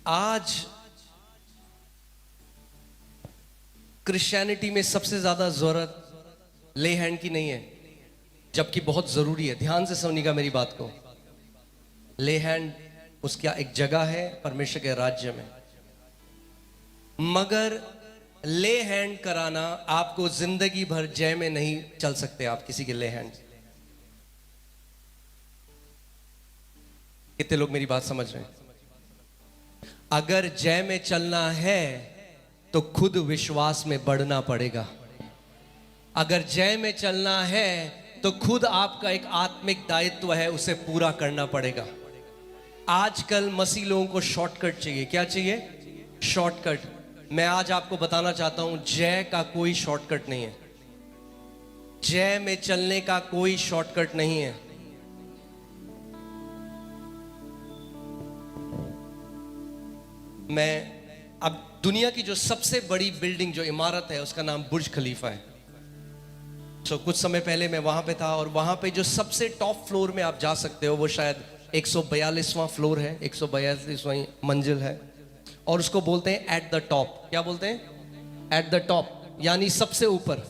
आज क्रिश्चियनिटी में सबसे ज्यादा जरूरत ले हैंड की नहीं है, जबकि बहुत जरूरी है। ध्यान से सुनिएगा मेरी बात को। ले हैंड उसका एक जगह है परमेश्वर के राज्य में, मगर ले हैंड कराना आपको जिंदगी भर जय में नहीं चल सकते आप किसी के ले हैंड। कितने लोग मेरी बात समझ रहे हैं? अगर जय में चलना है तो खुद विश्वास में बढ़ना पड़ेगा। अगर जय में चलना है तो खुद आपका एक आत्मिक दायित्व है, उसे पूरा करना पड़ेगा। आजकल मसीह लोगों को शॉर्टकट चाहिए। क्या चाहिए? शॉर्टकट। मैं आज आपको बताना चाहता हूं, जय का कोई शॉर्टकट नहीं है। जय में चलने का कोई शॉर्टकट नहीं है। मैं अब दुनिया की जो सबसे बड़ी बिल्डिंग, जो इमारत है, उसका नाम बुर्ज खलीफा है। कुछ समय पहले मैं वहां पे था, और वहां पे जो सबसे टॉप फ्लोर में आप जा सकते हो वो शायद 142वां फ्लोर है, 142वां मंजिल है, और उसको बोलते हैं एट द टॉप। क्या बोलते हैं? एट द टॉप, यानी सबसे ऊपर।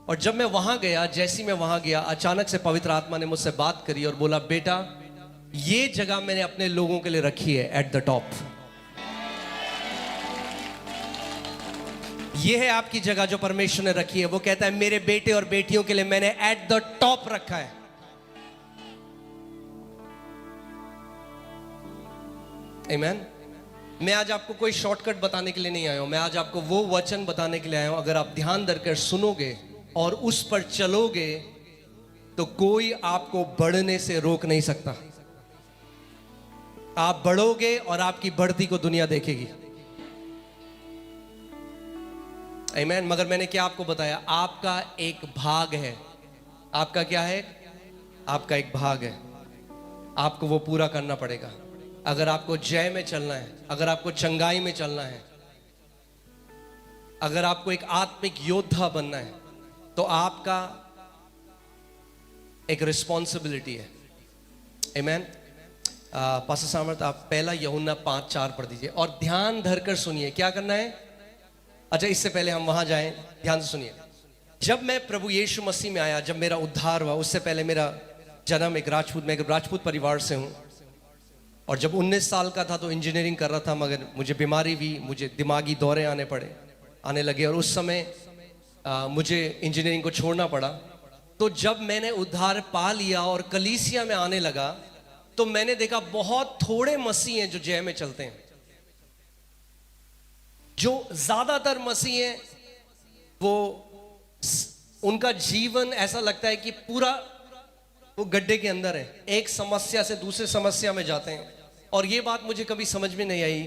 और जब मैं वहां गया, जैसी मैं वहां गया, अचानक से पवित्र आत्मा ने मुझसे बात करी और बोला, बेटा ये जगह मैंने अपने लोगों के लिए रखी है, एट द टॉप। ये है आपकी जगह जो परमेश्वर ने रखी है। वो कहता है मेरे बेटे और बेटियों के लिए मैंने एट द टॉप रखा है। आमीन। मैं आज आपको कोई शॉर्टकट बताने के लिए नहीं आया हूं। मैं आज आपको वो वचन बताने के लिए आया हूं, अगर आप ध्यान धरकर सुनोगे और उस पर चलोगे तो कोई आपको बढ़ने से रोक नहीं सकता। आप बढ़ोगे और आपकी बढ़ती को दुनिया देखेगी। आमीन। मगर मैंने क्या आपको बताया? आपका एक भाग है। आपका क्या है? आपका एक भाग है। आपको वो पूरा करना पड़ेगा। अगर आपको जय में चलना है, अगर आपको चंगाई में चलना है, अगर आपको एक आत्मिक योद्धा बनना है, तो आपका एक रिस्पॉन्सिबिलिटी है। आमीन। पास्टर सामर्थ, आप पहला यूहन्ना 5:4 पढ़ दीजिए और ध्यान धरकर सुनिए क्या करना है। अच्छा, इससे पहले हम वहां जाएं, ध्यान से सुनिए। जब मैं प्रभु यीशु मसीह में आया, जब मेरा उद्धार हुआ, उससे पहले मेरा जन्म एक राजपूत परिवार से हूं, और जब 19 साल का था तो इंजीनियरिंग कर रहा था, मगर मुझे बीमारी हुई, मुझे दिमागी दौरे आने लगे, और उस समय मुझे इंजीनियरिंग को छोड़ना पड़ा। तो जब मैंने उद्धार पा लिया और कलीसिया में आने लगा, तो मैंने देखा बहुत थोड़े मसीह हैं जो जय में चलते हैं। जो ज्यादातर मसीह हैं वो, उनका जीवन ऐसा लगता है कि पूरा वो गड्ढे के अंदर है, एक समस्या से दूसरे समस्या में जाते हैं। और ये बात मुझे कभी समझ में नहीं आई।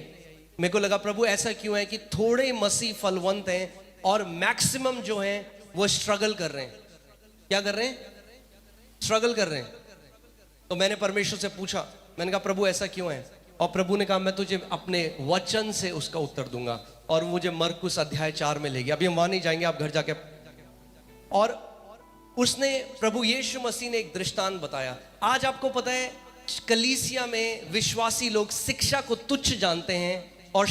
मेरे को लगा प्रभु ऐसा क्यों है कि थोड़े मसीह फलवंत हैं और मैक्सिमम जो हैं वो स्ट्रगल कर रहे हैं। क्या कर रहे हैं? स्ट्रगल कर रहे हैं। तो मैंने परमेश्वर से पूछा, मैंने कहा प्रभु ऐसा क्यों है? और प्रभु ने कहा मैं तुझे अपने वचन से उसका उत्तर दूंगा। और मुझे मरकुस अध्याय 4 में ले गया। अभी हम वहां नहीं जाएंगे, आप घर जाके। और उसने, प्रभु यीशु मसीह ने एक दृष्टांत बताया। आज आपको पता है कलीसिया में विश्वासी लोग शिक्षा को तुच्छ जानते हैं और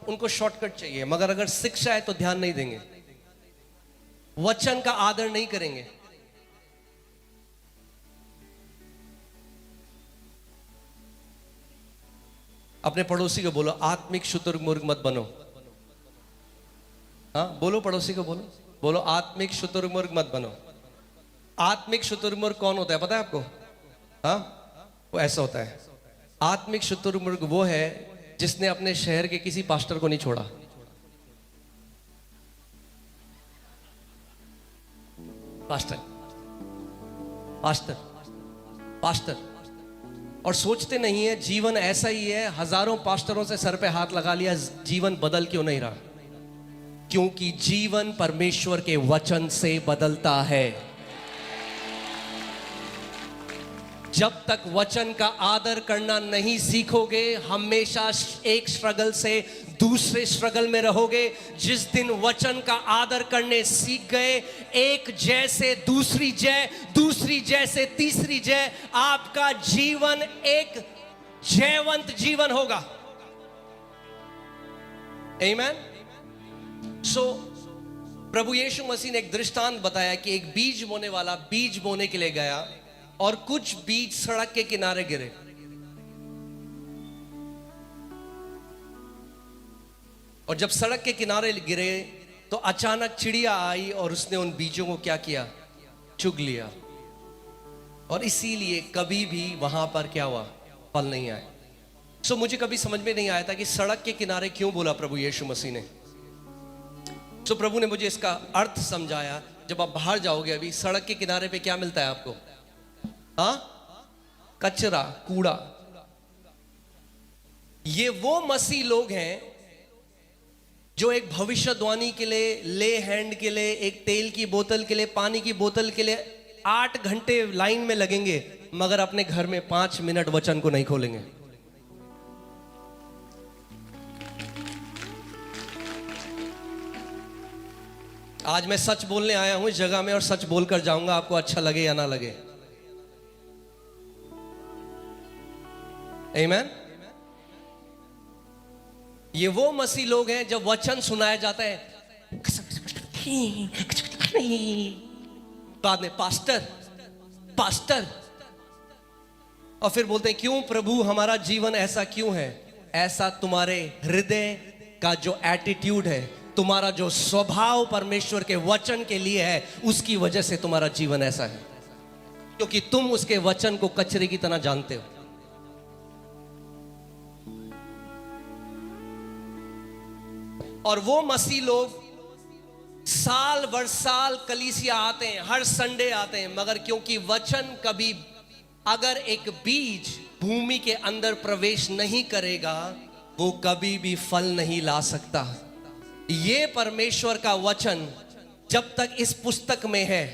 उनको शॉर्टकट चाहिए। मगर अगर शिक्षा है तो ध्यान नहीं देंगे, वचन का आदर नहीं करेंगे। अपने पड़ोसी को बोलो, आत्मिक शुतुरमुर्ग मत बनो। हाँ बोलो, पड़ोसी को बोलो, आत्मिक शुतुरमुर्ग मत बनो। आत्मिक शुतुरमुर्ग कौन होता है पता है आपको? हाँ, वो ऐसा होता है। आत्मिक शुतुरमुर्ग वो है जिसने अपने शहर के किसी पास्टर को नहीं छोड़ा। पास्टर पास्टर पास्टर और सोचते नहीं है जीवन ऐसा ही है। हजारों पास्टरों से सर पे हाथ लगा लिया, जीवन बदल क्यों नहीं रहा? क्योंकि जीवन परमेश्वर के वचन से बदलता है। जब तक वचन का आदर करना नहीं सीखोगे, हमेशा एक स्ट्रगल से दूसरे स्ट्रगल में रहोगे। जिस दिन वचन का आदर करने सीख गए, एक जय से दूसरी जय, दूसरी जय से तीसरी जय, आपका जीवन एक जयवंत जीवन होगा। आमेन। सो प्रभु यीशु मसीह ने एक दृष्टांत बताया कि एक बीज बोने वाला बीज बोने के लिए गया और कुछ बीज सड़क के किनारे गिरे। और जब सड़क के किनारे गिरे तो अचानक चिड़िया आई और उसने उन बीजों को क्या किया, चुग लिया। और इसीलिए कभी भी वहां पर क्या हुआ, फल नहीं आए। सो मुझे कभी समझ में नहीं आया था कि सड़क के किनारे क्यों बोला प्रभु यीशु मसीह ने। सो प्रभु ने मुझे इसका अर्थ समझाया। जब आप बाहर जाओगे, अभी सड़क के किनारे पे क्या मिलता है आपको? कचरा, कूड़ा। ये वो मसीह लोग हैं जो एक भविष्यवाणी के लिए, ले हैंड के लिए, एक तेल की बोतल के लिए, पानी की बोतल के लिए 8 घंटे लाइन में लगेंगे, मगर अपने घर में 5 मिनट वचन को नहीं खोलेंगे। आज मैं सच बोलने आया हूं इस जगह में और सच बोलकर जाऊंगा, आपको अच्छा लगे या ना लगे। आमेन। ये वो मसीह लोग हैं जब वचन सुनाया जाता है, बाद में पास्टर पास्टर, और फिर बोलते हैं क्यों प्रभु हमारा जीवन ऐसा क्यों है? ऐसा तुम्हारे हृदय का जो एटीट्यूड है, तुम्हारा जो स्वभाव परमेश्वर के वचन के लिए है, उसकी वजह से तुम्हारा जीवन ऐसा है, क्योंकि तुम उसके वचन को कचरे की तरह जानते हो। और वो मसीह लोग साल भर साल कलीसिया आते हैं, हर संडे आते हैं, मगर क्योंकि वचन कभी, अगर एक बीज भूमि के अंदर प्रवेश नहीं करेगा, वो कभी भी फल नहीं ला सकता। ये परमेश्वर का वचन जब तक इस पुस्तक में है,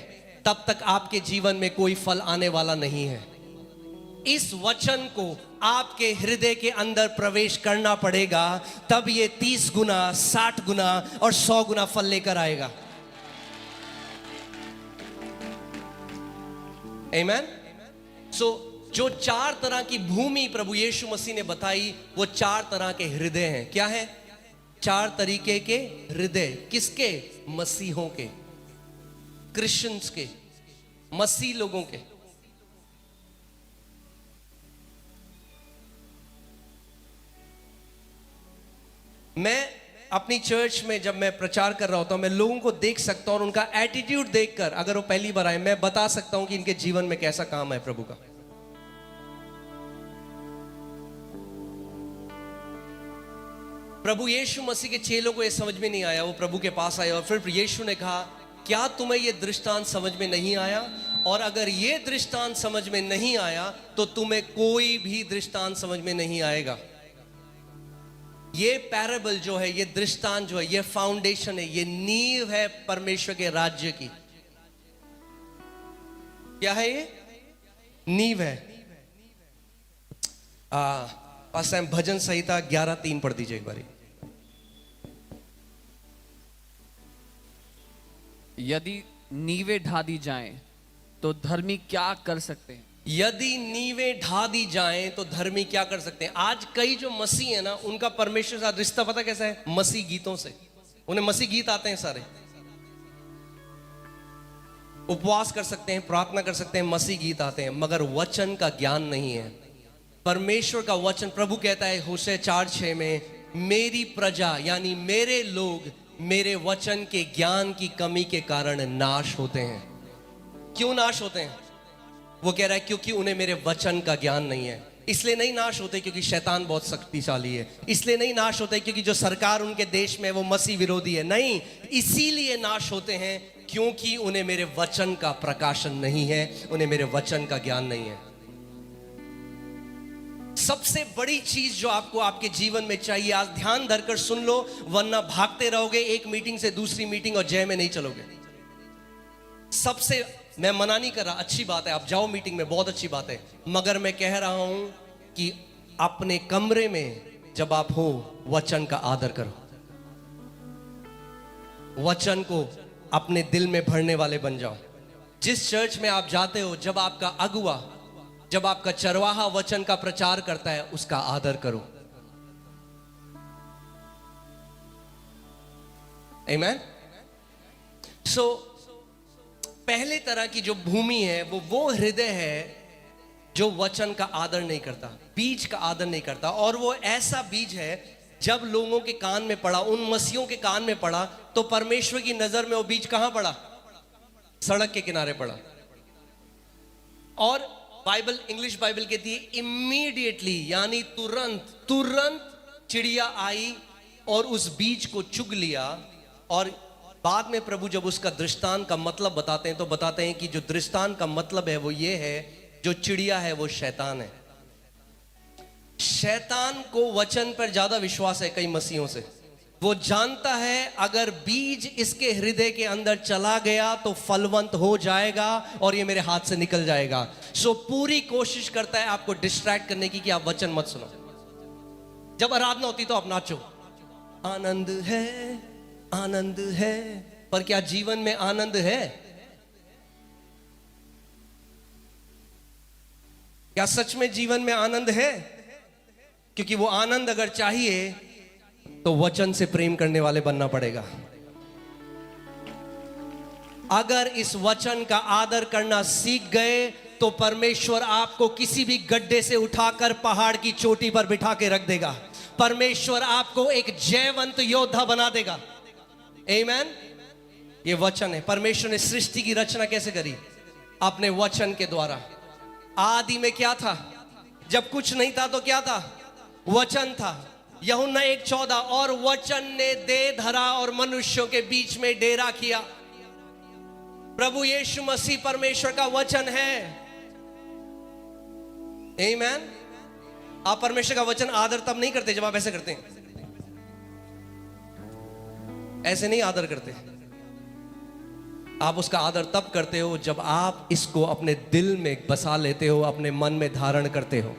तब तक आपके जीवन में कोई फल आने वाला नहीं है। इस वचन को आपके हृदय के अंदर प्रवेश करना पड़ेगा, तब ये 30 गुना, 60 गुना और 100 गुना फल लेकर आएगा। आमेन। सो जो 4 तरह की भूमि प्रभु यीशु मसीह ने बताई, वो 4 तरह के हृदय हैं। क्या है? 4 तरीके के हृदय। किसके? मसीहों के, क्रिश्चियंस के, मसीह लोगों के। मैं अपनी चर्च में जब मैं प्रचार कर रहा होता हूं, मैं लोगों को देख सकता हूं और उनका एटीट्यूड देखकर, अगर वो पहली बार आए, मैं बता सकता हूं कि इनके जीवन में कैसा काम है प्रभु का। प्रभु यीशु मसीह के चेलों को यह समझ में नहीं आया, वो प्रभु के पास आए और फिर यीशु ने कहा, क्या तुम्हें यह दृष्टांत समझ में नहीं आया? और अगर यह दृष्टांत समझ में नहीं आया तो तुम्हें कोई भी दृष्टांत समझ में नहीं आएगा। ये पैराबल जो है, ये दृष्टांत जो है, ये फाउंडेशन है, ये नींव है परमेश्वर के राज्य की। क्या है ये? नींव है। पास टाइम भजन संहिता 11:3 पढ़ दीजिए एक बारी। यदि नींवें ढा दी जाएं तो धर्मी क्या कर सकते हैं? यदि नींवें ढा दी जाएं तो धर्मी क्या कर सकते हैं? आज कई जो मसीह है ना, उनका परमेश्वर के साथ रिश्ता पता कैसा है? मसीह गीतों से। उन्हें मसीह गीत आते हैं सारे, उपवास कर सकते हैं, प्रार्थना कर सकते हैं, मसीह गीत आते हैं, मगर वचन का ज्ञान नहीं है। परमेश्वर का वचन, प्रभु कहता है होशे 4:6 में, मेरी प्रजा यानी मेरे लोग मेरे वचन के ज्ञान की कमी के कारण नाश होते हैं। क्यों नाश होते हैं? वो कह रहा है क्योंकि उन्हें मेरे वचन का ज्ञान नहीं है। इसलिए नहीं नाश होते क्योंकि शैतान बहुत शक्तिशाली है, इसलिए नहीं नाश होते क्योंकि जो सरकार उनके देश में वो मसीह विरोधी है, नहीं, इसीलिए नाश होते हैं क्योंकि उन्हें मेरे वचन का प्रकाशन नहीं है, उन्हें मेरे वचन का ज्ञान नहीं है। सबसे बड़ी चीज जो आपको आपके जीवन में चाहिए, आज ध्यान धरकर सुन लो, वरना भागते रहोगे एक मीटिंग से दूसरी मीटिंग और जय में नहीं चलोगे। सबसे, मैं मना नहीं कर रहा, अच्छी बात है, आप जाओ मीटिंग में, बहुत अच्छी बात है, मगर मैं कह रहा हूं कि अपने कमरे में जब आप हो, वचन का आदर करो, वचन को अपने दिल में भरने वाले बन जाओ। जिस चर्च में आप जाते हो, जब आपका अगुआ, जब आपका चरवाहा वचन का प्रचार करता है, उसका आदर करो। आमेन। सो पहले तरह की जो भूमि है वो हृदय है जो वचन का आदर नहीं करता, बीज का आदर नहीं करता। और वो ऐसा बीज है जब लोगों के कान में पड़ा, उन मसीहों के कान में पड़ा, तो परमेश्वर की नजर में वो बीज कहां पड़ा? सड़क के किनारे पड़ा। और बाइबल, इंग्लिश बाइबल कहती है इमीडिएटली, यानी तुरंत तुरंत चिड़िया आई और उस बीज को चुग लिया। और बाद में प्रभु जब उसका दृष्टांत का मतलब बताते हैं तो बताते हैं कि जो दृष्टांत का मतलब है वो ये है, जो चिड़िया है वो शैतान है। शैतान को वचन पर ज्यादा विश्वास है कई मसीहों से। वो जानता है अगर बीज इसके हृदय के अंदर चला गया तो फलवंत हो जाएगा और ये मेरे हाथ से निकल जाएगा। सो पूरी कोशिश करता है आपको डिस्ट्रैक्ट करने की कि आप वचन मत सुनो। जब आराधना होती तो आप नाचो, आनंद है आनंद है, पर क्या जीवन में आनंद है? क्या सच में जीवन में आनंद है? क्योंकि वो आनंद अगर चाहिए तो वचन से प्रेम करने वाले बनना पड़ेगा। अगर इस वचन का आदर करना सीख गए तो परमेश्वर आपको किसी भी गड्ढे से उठाकर पहाड़ की चोटी पर बिठा के रख देगा। परमेश्वर आपको एक जयवंत योद्धा बना देगा। आमेन। ये वचन है। परमेश्वर ने सृष्टि की रचना कैसे करी? अपने वचन के द्वारा। आदि में क्या था? जब कुछ नहीं था तो क्या था? वचन था। यूहन्ना 1:14, और वचन ने देह धरा और मनुष्यों के बीच में डेरा किया। प्रभु यीशु मसीह परमेश्वर का वचन है। आमेन। आप परमेश्वर का वचन आदर तब नहीं करते जब आप ऐसे करते हैं। ऐसे नहीं आदर करते। आप उसका आदर तब करते हो जब आप इसको अपने दिल में बसा लेते हो, अपने मन में धारण करते हो।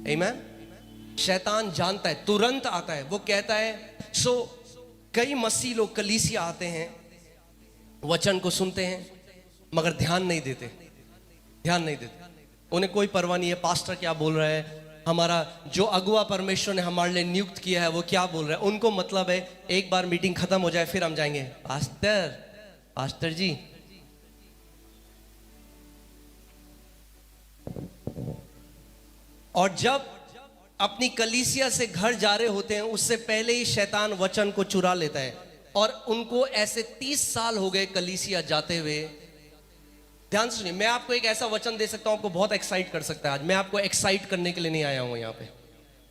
आमेन। शैतान जानता है, तुरंत आता है। वो कहता है, कई मसीह लोग कलीसिया आते हैं, वचन को सुनते हैं मगर ध्यान नहीं देते। उन्हें कोई परवाह नहीं है पास्टर क्या बोल रहा है, हमारा जो अगुआ परमेश्वर ने हमारे लिए नियुक्त किया है वो क्या बोल रहा है। उनको मतलब है एक बार मीटिंग खत्म हो जाए फिर हम जाएंगे। पास्टर जी, और जब अपनी कलीसिया से घर जा रहे होते हैं उससे पहले ही शैतान वचन को चुरा लेता है। और उनको ऐसे 30 साल हो गए कलीसिया जाते हुए। ध्यान सुनिए, मैं आपको एक ऐसा वचन दे सकता हूं आपको बहुत एक्साइट कर सकता है। आज मैं आपको एक्साइट करने के लिए नहीं आया हूं यहाँ पे।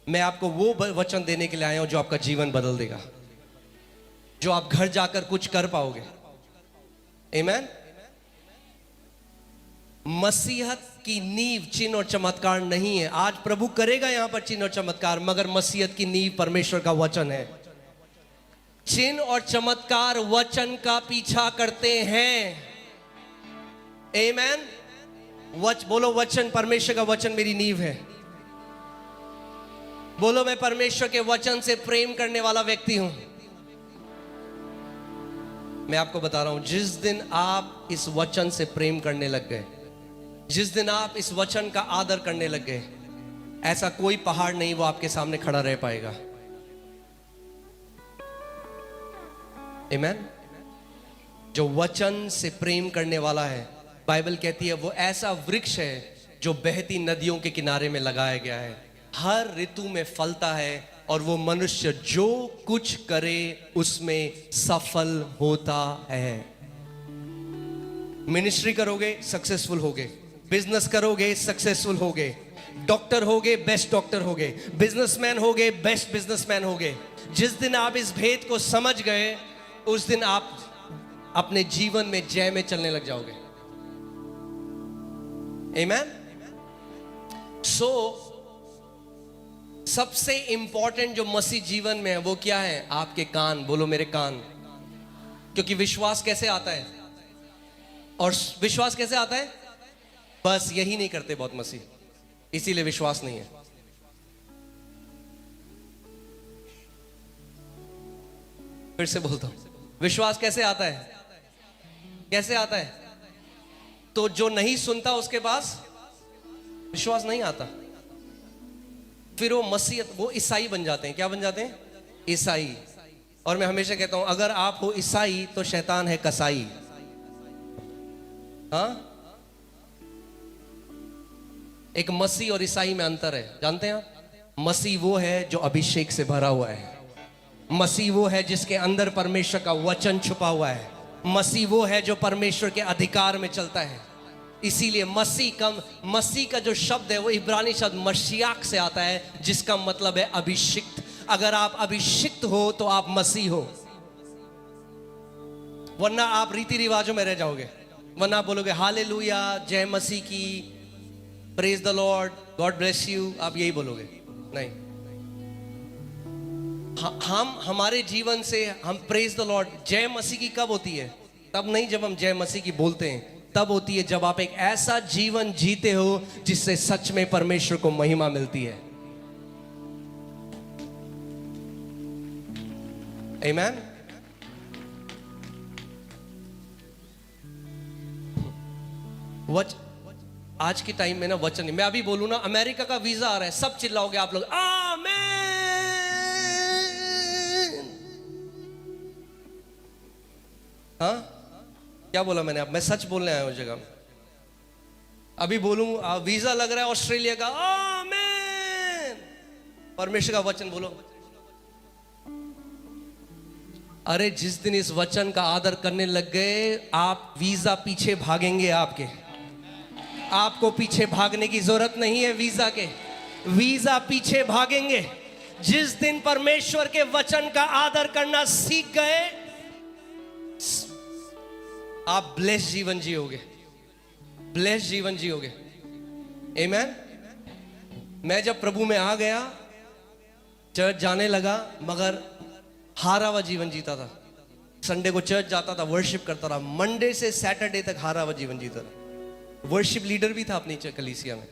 मैं आपको वो वचन देने के लिए आया हूं जो आपका जीवन बदल देगा, जो आप घर जाकर कुछ कर पाओगे। आमेन। मसीहत की नींव चिन्ह और चमत्कार नहीं है। आज प्रभु करेगा यहां पर चिन्ह और चमत्कार, मगर मसीहत की नींव परमेश्वर का वचन है। चिन्ह और चमत्कार वचन का पीछा करते हैं। आमेन। बोलो, वचन, परमेश्वर का वचन मेरी नींव है। बोलो, मैं परमेश्वर के वचन से प्रेम करने वाला व्यक्ति हूं। मैं आपको बता रहा हूं, जिस दिन आप इस वचन से प्रेम करने लग गए, जिस दिन आप इस वचन का आदर करने लग गए, ऐसा कोई पहाड़ नहीं वो आपके सामने खड़ा रह पाएगा। आमेन। जो वचन से प्रेम करने वाला है, बाइबल कहती है वो ऐसा वृक्ष है जो बहती नदियों के किनारे में लगाया गया है, हर ऋतु में फलता है और वो मनुष्य जो कुछ करे उसमें सफल होता है। मिनिस्ट्री करोगे सक्सेसफुल होगे, बिजनेस करोगे सक्सेसफुल होगे, डॉक्टर होगे बेस्ट डॉक्टर होगे, बिजनेसमैन होगे बेस्ट बिजनेसमैन होगे। जिस दिन आप इस भेद को समझ गए उस दिन आप अपने जीवन में जय में चलने लग जाओगे। आमेन। सबसे इंपॉर्टेंट जो मसीह जीवन में है वो क्या है? आपके कान। बोलो, मेरे कान। क्योंकि विश्वास कैसे आता है? और विश्वास कैसे आता है? बस यही नहीं करते बहुत मसीह, इसीलिए विश्वास नहीं है। फिर से बोलता हूं, विश्वास कैसे आता है? कैसे आता है? तो जो नहीं सुनता उसके पास विश्वास नहीं आता। फिर वो मसीहत, वो ईसाई बन जाते हैं। क्या बन जाते हैं? ईसाई। और मैं हमेशा कहता हूं, अगर आप हो ईसाई तो शैतान है कसाई। हाँ, एक मसीह और ईसाई में अंतर है, जानते हैं आप? मसीह वो है जो अभिषेक से भरा हुआ है। मसीह वो है जिसके अंदर परमेश्वर का वचन छुपा हुआ है। मसीह वो है जो परमेश्वर के अधिकार में चलता है। इसीलिए मसीह का जो शब्द है वो इब्रानी शब्द मशियाक से आता है, जिसका मतलब है अभिषिक्त। अगर आप अभिषिक्त हो तो आप मसीह हो, वरना आप रीति रिवाजों में रह जाओगे। वरना आप बोलोगे हालेलुया, जय मसीह की, praise the Lord, God bless you, आप यही बोलोगे। नहीं, हम हमारे जीवन से हम प्रेज द लॉर्ड, जय मसीह की कब होती है? तब नहीं जब हम जय मसीह की बोलते हैं, तब होती है जब आप एक ऐसा जीवन जीते हो जिससे सच में परमेश्वर को महिमा मिलती है। आमीन। आज के टाइम में ना वचन नहीं, मैं अभी बोलूं ना अमेरिका का वीजा आ रहा है, सब चिल्लाओगे आप लोग आमीन। हाँ, क्या बोला मैंने? अब मैं सच बोलने आया हूं जगह। अभी बोलूं वीजा लग रहा है ऑस्ट्रेलिया का, आमीन। परमेश्वर का वचन बोलो। अरे जिस दिन इस वचन का आदर करने लग गए, आप वीजा पीछे भागेंगे। आपको पीछे भागने की जरूरत नहीं है वीजा के, वीजा पीछे भागेंगे। जिस दिन परमेश्वर के वचन का आदर करना सीख गए, आप ब्लेस जीवन जियोगे, ब्लेस जीवन जियोगे। आमीन। मैं जब प्रभु में आ गया, चर्च जाने लगा, मगर हारा हुआ जीवन जीता था। संडे को चर्च जाता था, वर्शिप करता था, मंडे से सैटरडे तक हारा हुआ जीवन जीता था। वर्शिप लीडर भी था अपनी कलीसिया में।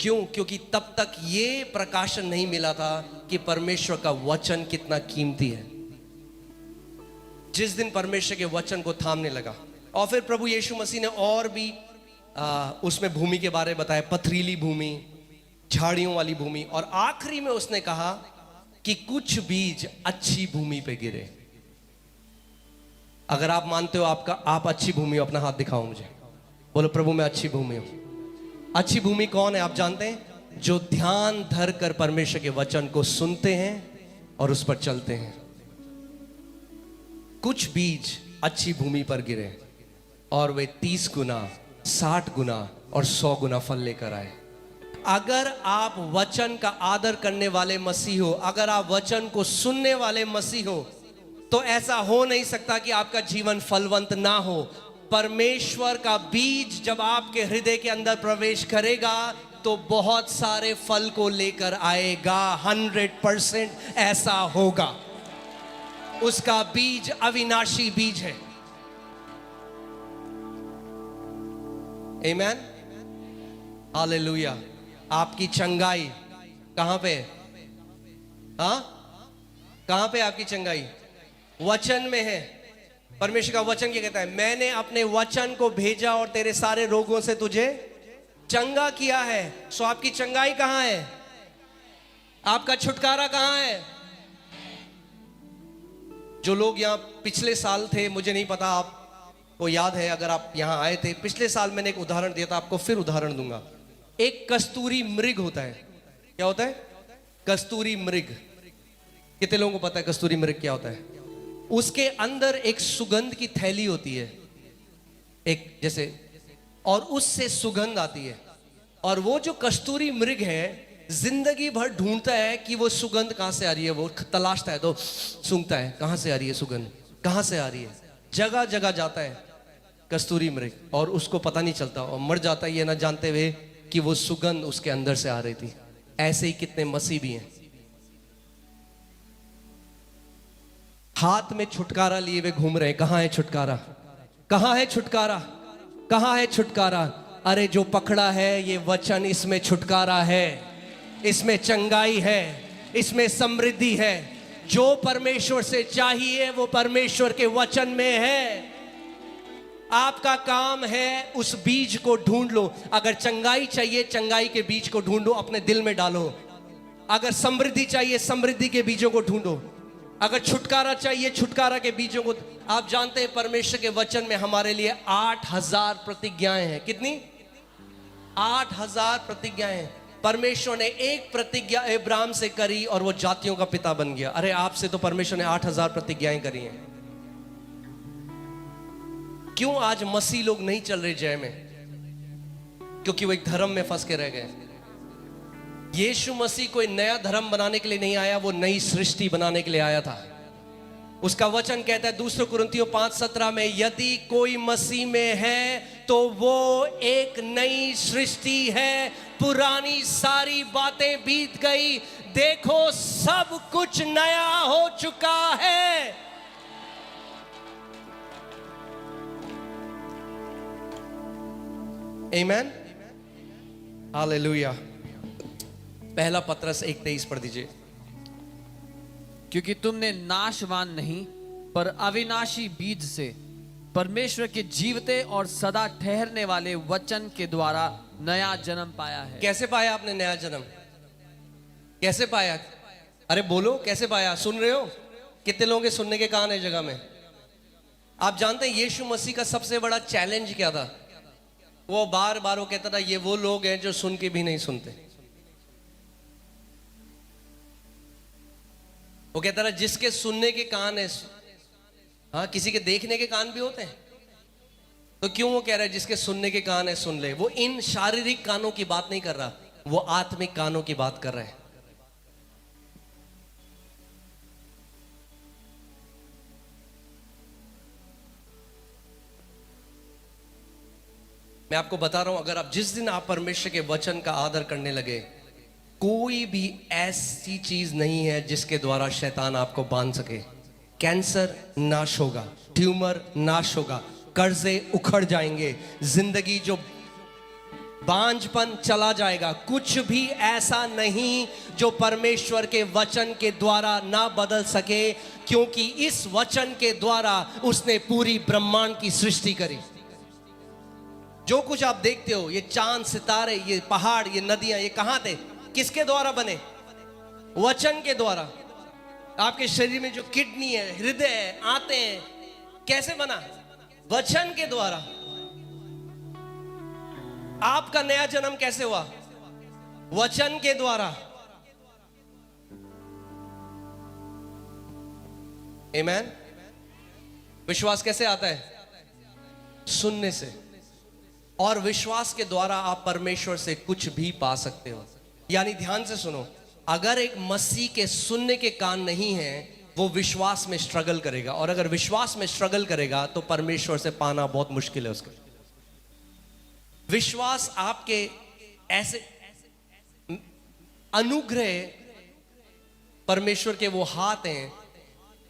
क्यों? क्योंकि तब तक ये प्रकाशन नहीं मिला था कि परमेश्वर का वचन कितना कीमती है। जिस दिन परमेश्वर के वचन को थामने लगा, और फिर प्रभु यीशु मसीह ने और भी उसमें भूमि के बारे में बताया, पथरीली भूमि, झाड़ियों वाली भूमि, और आखिरी में उसने कहा कि कुछ बीज अच्छी भूमि पे गिरे। अगर आप मानते हो आप अच्छी भूमि हो, अपना हाथ दिखाओ मुझे, बोलो प्रभु मैं अच्छी भूमि हूं। अच्छी भूमि कौन है आप जानते हैं? जो ध्यान धर कर परमेश्वर के वचन को सुनते हैं और उस पर चलते हैं। कुछ बीज अच्छी भूमि पर गिरे और वे 30 गुना, 60 गुना और 100 गुना फल लेकर आए। अगर आप वचन का आदर करने वाले मसीह हो, अगर आप वचन को सुनने वाले मसीह हो, तो ऐसा हो नहीं सकता कि आपका जीवन फलवंत ना हो। परमेश्वर का बीज जब आपके हृदय के अंदर प्रवेश करेगा तो बहुत सारे फल को लेकर आएगा। 100% ऐसा होगा। उसका बीज अविनाशी बीज है। आमीन, हालेलुया। आपकी चंगाई कहां पे है? हाँ, कहां पे आपकी चंगाई? वचन में है। परमेश्वर का वचन क्या कहता है? मैंने अपने वचन को भेजा और तेरे सारे रोगों से तुझे चंगा किया है। सो आपकी चंगाई कहां है? आपका छुटकारा कहां है? जो लोग यहां पिछले साल थे, मुझे नहीं पता आपको याद है, अगर आप यहां आए थे पिछले साल, मैंने एक उदाहरण दिया था, आपको फिर उदाहरण दूंगा। एक कस्तूरी मृग होता है। क्या होता है? कस्तूरी मृग। कितने लोगों को पता है कस्तूरी मृग क्या होता है? उसके अंदर एक सुगंध की थैली होती है, एक जैसे, और उससे सुगंध आती है। और वो जो कस्तूरी मृग है जिंदगी भर ढूंढता है कि वो सुगंध कहां से आ रही है। वो तलाशता है, तो सूंघता है, कहां से आ रही है सुगंध, कहां से आ रही है। जगह जगह जाता है कस्तूरी मृग, और उसको पता नहीं चलता, और मर जाता है ये ना जानते हुए कि वो सुगंध उसके अंदर से आ रही थी। ऐसे ही कितने मसीह भी हैं, हाथ में छुटकारा लिए हुए घूम रहे। कहां है छुटकारा? कहां है छुटकारा? कहां है छुटकारा? अरे जो पकड़ा है ये वचन, इसमें छुटकारा है, इसमें चंगाई है, इसमें समृद्धि है। जो परमेश्वर से चाहिए वो परमेश्वर के वचन में है। आपका काम है उस बीज को ढूंढ लो। अगर चंगाई चाहिए, चंगाई के बीज को ढूंढो, अपने दिल में डालो। अगर समृद्धि चाहिए, समृद्धि के बीजों को ढूंढो। अगर छुटकारा चाहिए, छुटकारा के बीजों को। आप जानते हैं परमेश्वर के वचन में हमारे लिए 8000 प्रतिज्ञाएं हैं। कितनी? 8000 प्रतिज्ञाएं हैं। परमेश्वर ने एक प्रतिज्ञा अब्राहम से करी और वो जातियों का पिता बन गया। अरे आपसे तो परमेश्वर ने 8000 प्रतिज्ञाएं करी हैं। क्यों आज मसीह लोग नहीं चल रहे जय में? क्योंकि वो एक धर्म में फंस के रह गए। यीशु मसीह कोई नया धर्म बनाने के लिए नहीं आया, वो नई सृष्टि बनाने के लिए आया था। उसका वचन कहता है 2 कुरिन्थियों 5:17 में, यदि कोई मसीह में है तो वो एक नई सृष्टि है, पुरानी सारी बातें बीत गई, देखो सब कुछ नया हो चुका है। आमीन, हालेलुया। पहला पत्रस 1:23 पढ़ दीजिए। क्योंकि तुमने नाशवान नहीं पर अविनाशी बीज से परमेश्वर के जीवते और सदा ठहरने वाले वचन के द्वारा नया जन्म पाया है। कैसे पाया आपने नया जन्म? कैसे पाया? अरे बोलो, कैसे पाया? सुन रहे हो? कितने लोगों के सुनने के कान है जगह में? आप जानते हैं यीशु मसीह का सबसे बड़ा चैलेंज क्या था? वो बार बार वो कहता था, ये वो लोग हैं जो सुन के भी नहीं सुनते। वो कहता था जिसके सुनने के कान है, हाँ, किसी के देखने के कान भी होते हैं। तो क्यों वो कह रहा है जिसके सुनने के कान है सुन ले? वो इन शारीरिक कानों की बात नहीं कर रहा, वो आत्मिक कानों की बात कर रहा है। मैं आपको बता रहा हूं, अगर आप जिस दिन आप परमेश्वर के वचन का आदर करने लगे, कोई भी ऐसी चीज नहीं है जिसके द्वारा शैतान आपको बांध सके। कैंसर नाश होगा, ट्यूमर नाश होगा, कर्जे उखड़ जाएंगे, जिंदगी जो बांझपन चला जाएगा। कुछ भी ऐसा नहीं जो परमेश्वर के वचन के द्वारा ना बदल सके, क्योंकि इस वचन के द्वारा उसने पूरी ब्रह्मांड की सृष्टि करी। जो कुछ आप देखते हो, ये चांद सितारे, ये पहाड़, ये नदियां, ये कहां थे? किसके द्वारा बने? वचन के द्वारा। आपके शरीर में जो किडनी है, हृदय है, आंतें हैं, कैसे बना? वचन के द्वारा। आपका नया जन्म कैसे हुआ? वचन के द्वारा। आमीन। विश्वास कैसे आता है? सुनने से। और विश्वास के द्वारा आप परमेश्वर से कुछ भी पा सकते हो। यानी ध्यान से सुनो, अगर एक मसीह के सुनने के कान नहीं है, वो विश्वास में स्ट्रगल करेगा, और अगर विश्वास में स्ट्रगल करेगा तो परमेश्वर से पाना बहुत मुश्किल है उसका। विश्वास आपके ऐसे अनुग्रह, परमेश्वर के वो हाथ हैं,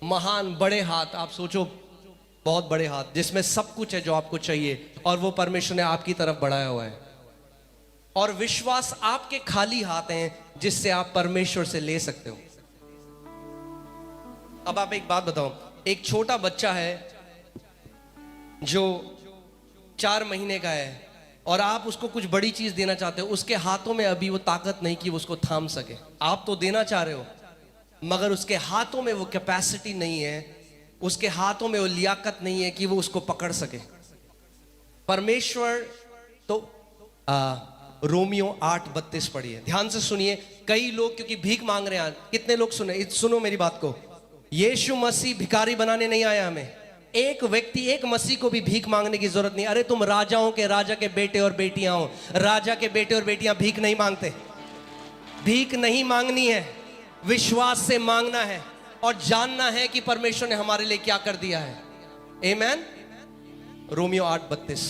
महान बड़े हाथ। आप सोचो, बहुत बड़े हाथ जिसमें सब कुछ है जो आपको चाहिए, और वो परमेश्वर ने आपकी तरफ बढ़ाया हुआ है। और विश्वास आपके खाली हाथ हैं जिससे आप परमेश्वर से ले सकते हो। अब आप एक बात बताओ, एक छोटा बच्चा है जो 4 महीने का है, और आप उसको कुछ बड़ी चीज देना चाहते हो, उसके हाथों में अभी वो ताकत नहीं कि वो उसको थाम सके। आप तो देना चाह रहे हो, मगर उसके हाथों में वो कैपेसिटी नहीं है, उसके हाथों में वो लियाकत नहीं है कि वो उसको पकड़ सके। परमेश्वर तो रोमियो 8:32 पढ़िए, ध्यान से सुनिए। कई लोग क्योंकि भीख मांग रहे हैं, कितने लोग सुनो मेरी बात को। यीशु मसीह भिखारी बनाने नहीं आया हमें। एक व्यक्ति, एक मसीह को भी भीख मांगने की जरूरत नहीं। अरे तुम राजाओं के राजा के बेटे और बेटियां हो। राजा के बेटे और बेटियां भीख नहीं मांगते। भीख नहीं मांगनी है, विश्वास से मांगना है और जानना है कि परमेश्वर ने हमारे लिए क्या कर दिया है। आमीन। रोमियो 8:32,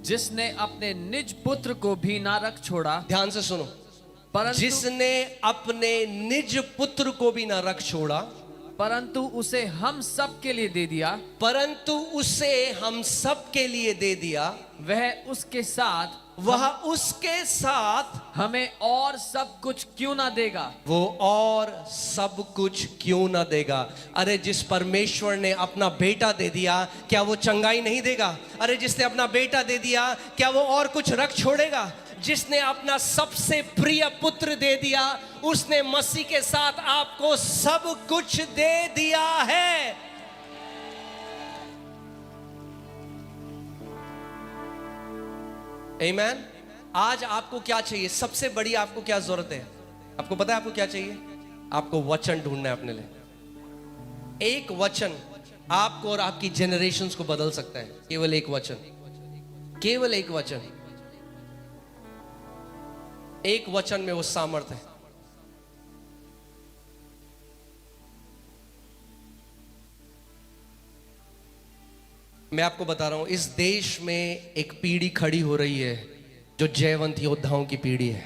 जिसने अपने निज पुत्र को भी ना रख छोड़ा, ध्यान से सुनो, परंतु जिसने अपने निज पुत्र को भी ना रख छोड़ा, परंतु उसे हम सब के लिए दे दिया, परंतु उसे हम सब के लिए दे दिया, वह उसके साथ वह उसके साथ हमें और सब कुछ क्यों ना देगा। वो और सब कुछ क्यों ना देगा। अरे जिस परमेश्वर ने अपना बेटा दे दिया, क्या वो चंगाई नहीं देगा? अरे जिसने अपना बेटा दे दिया, क्या वो और कुछ रख छोड़ेगा? जिसने अपना सबसे प्रिय पुत्र दे दिया, उसने मसीह के साथ आपको सब कुछ दे दिया है। आमीन। आज आपको क्या चाहिए? सबसे बड़ी आपको क्या जरूरत है? आपको पता है आपको क्या चाहिए? आपको वचन ढूंढना है अपने लिए। एक वचन आपको और आपकी जनरेशंस को बदल सकता है। केवल एक वचन, केवल एक वचन। एक वचन में वो सामर्थ्य है। मैं आपको बता रहा हूं, इस देश में एक पीढ़ी खड़ी हो रही है जो जयवंत योद्धाओं की पीढ़ी है।